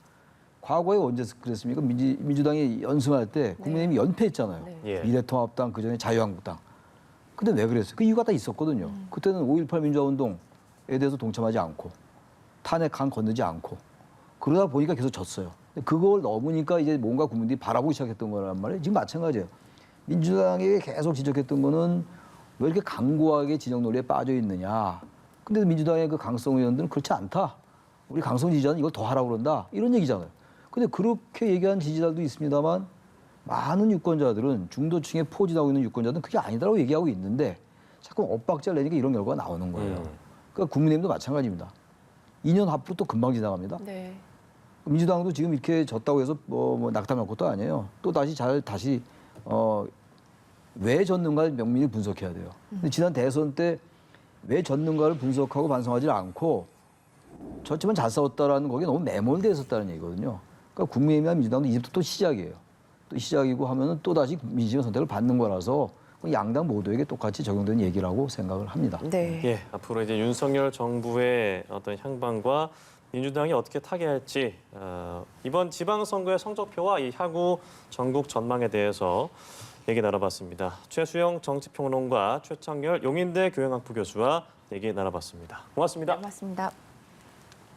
Speaker 4: 과거에 언제 그랬습니까? 민주당이 연승할 때 국민의힘이 연패했잖아요.
Speaker 2: 네.
Speaker 1: 예.
Speaker 4: 미래통합당 그전에 자유한국당. 근데 왜 그랬어요? 그 이유가 다 있었거든요. 그때는 5.18 민주화운동에 대해서 동참하지 않고 탄핵 강 건너지 않고 그러다 보니까 계속 졌어요. 그걸 넘으니까 이제 뭔가 국민들이 바라보기 시작했던 거란 말이에요. 지금 마찬가지예요. 민주당에게 계속 지적했던 거는 왜 이렇게 강고하게 진영 논리에 빠져 있느냐. 근데 민주당의 그 강성 의원들은 그렇지 않다. 우리 강성 지지자는 이걸 더 하라고 그런다. 이런 얘기잖아요. 근데 그렇게 얘기한 지지자들도 있습니다만 많은 유권자들은 중도층에 포진하고 있는 유권자들은 그게 아니다라고 얘기하고 있는데 자꾸 엇박자를 내니까 이런 결과가 나오는 거예요. 그러니까 국민의힘도 마찬가지입니다. 2년 앞으로 또 금방 지나갑니다.
Speaker 2: 네.
Speaker 4: 민주당도 지금 이렇게 졌다고 해서 뭐 낙담할 것도 아니에요. 또 다시 왜 졌는가를 명민이 분석해야 돼요. 근데 지난 대선 때 왜 졌는가를 분석하고 반성하지 않고 졌지만 잘 싸웠다라는 거기에 너무 매몰되어 있었다는 얘기거든요. 그러니까 국민의힘이나 민주당도 이제부터 또 시작이에요. 또 시작이고 하면은 또 다시 민심의 선택을 받는 거라서 양당 모두에게 똑같이 적용되는 얘기라고 생각을 합니다.
Speaker 2: 네.
Speaker 1: 예, 앞으로 이제 윤석열 정부의 어떤 향방과 민주당이 어떻게 타개할지 이번 지방선거의 성적표와 이 향후 전국 전망에 대해서 얘기 나눠봤습니다. 최수영 정치평론가, 최창렬 용인대 교양학부 교수와 얘기 나눠봤습니다. 고맙습니다.
Speaker 2: 고맙습니다.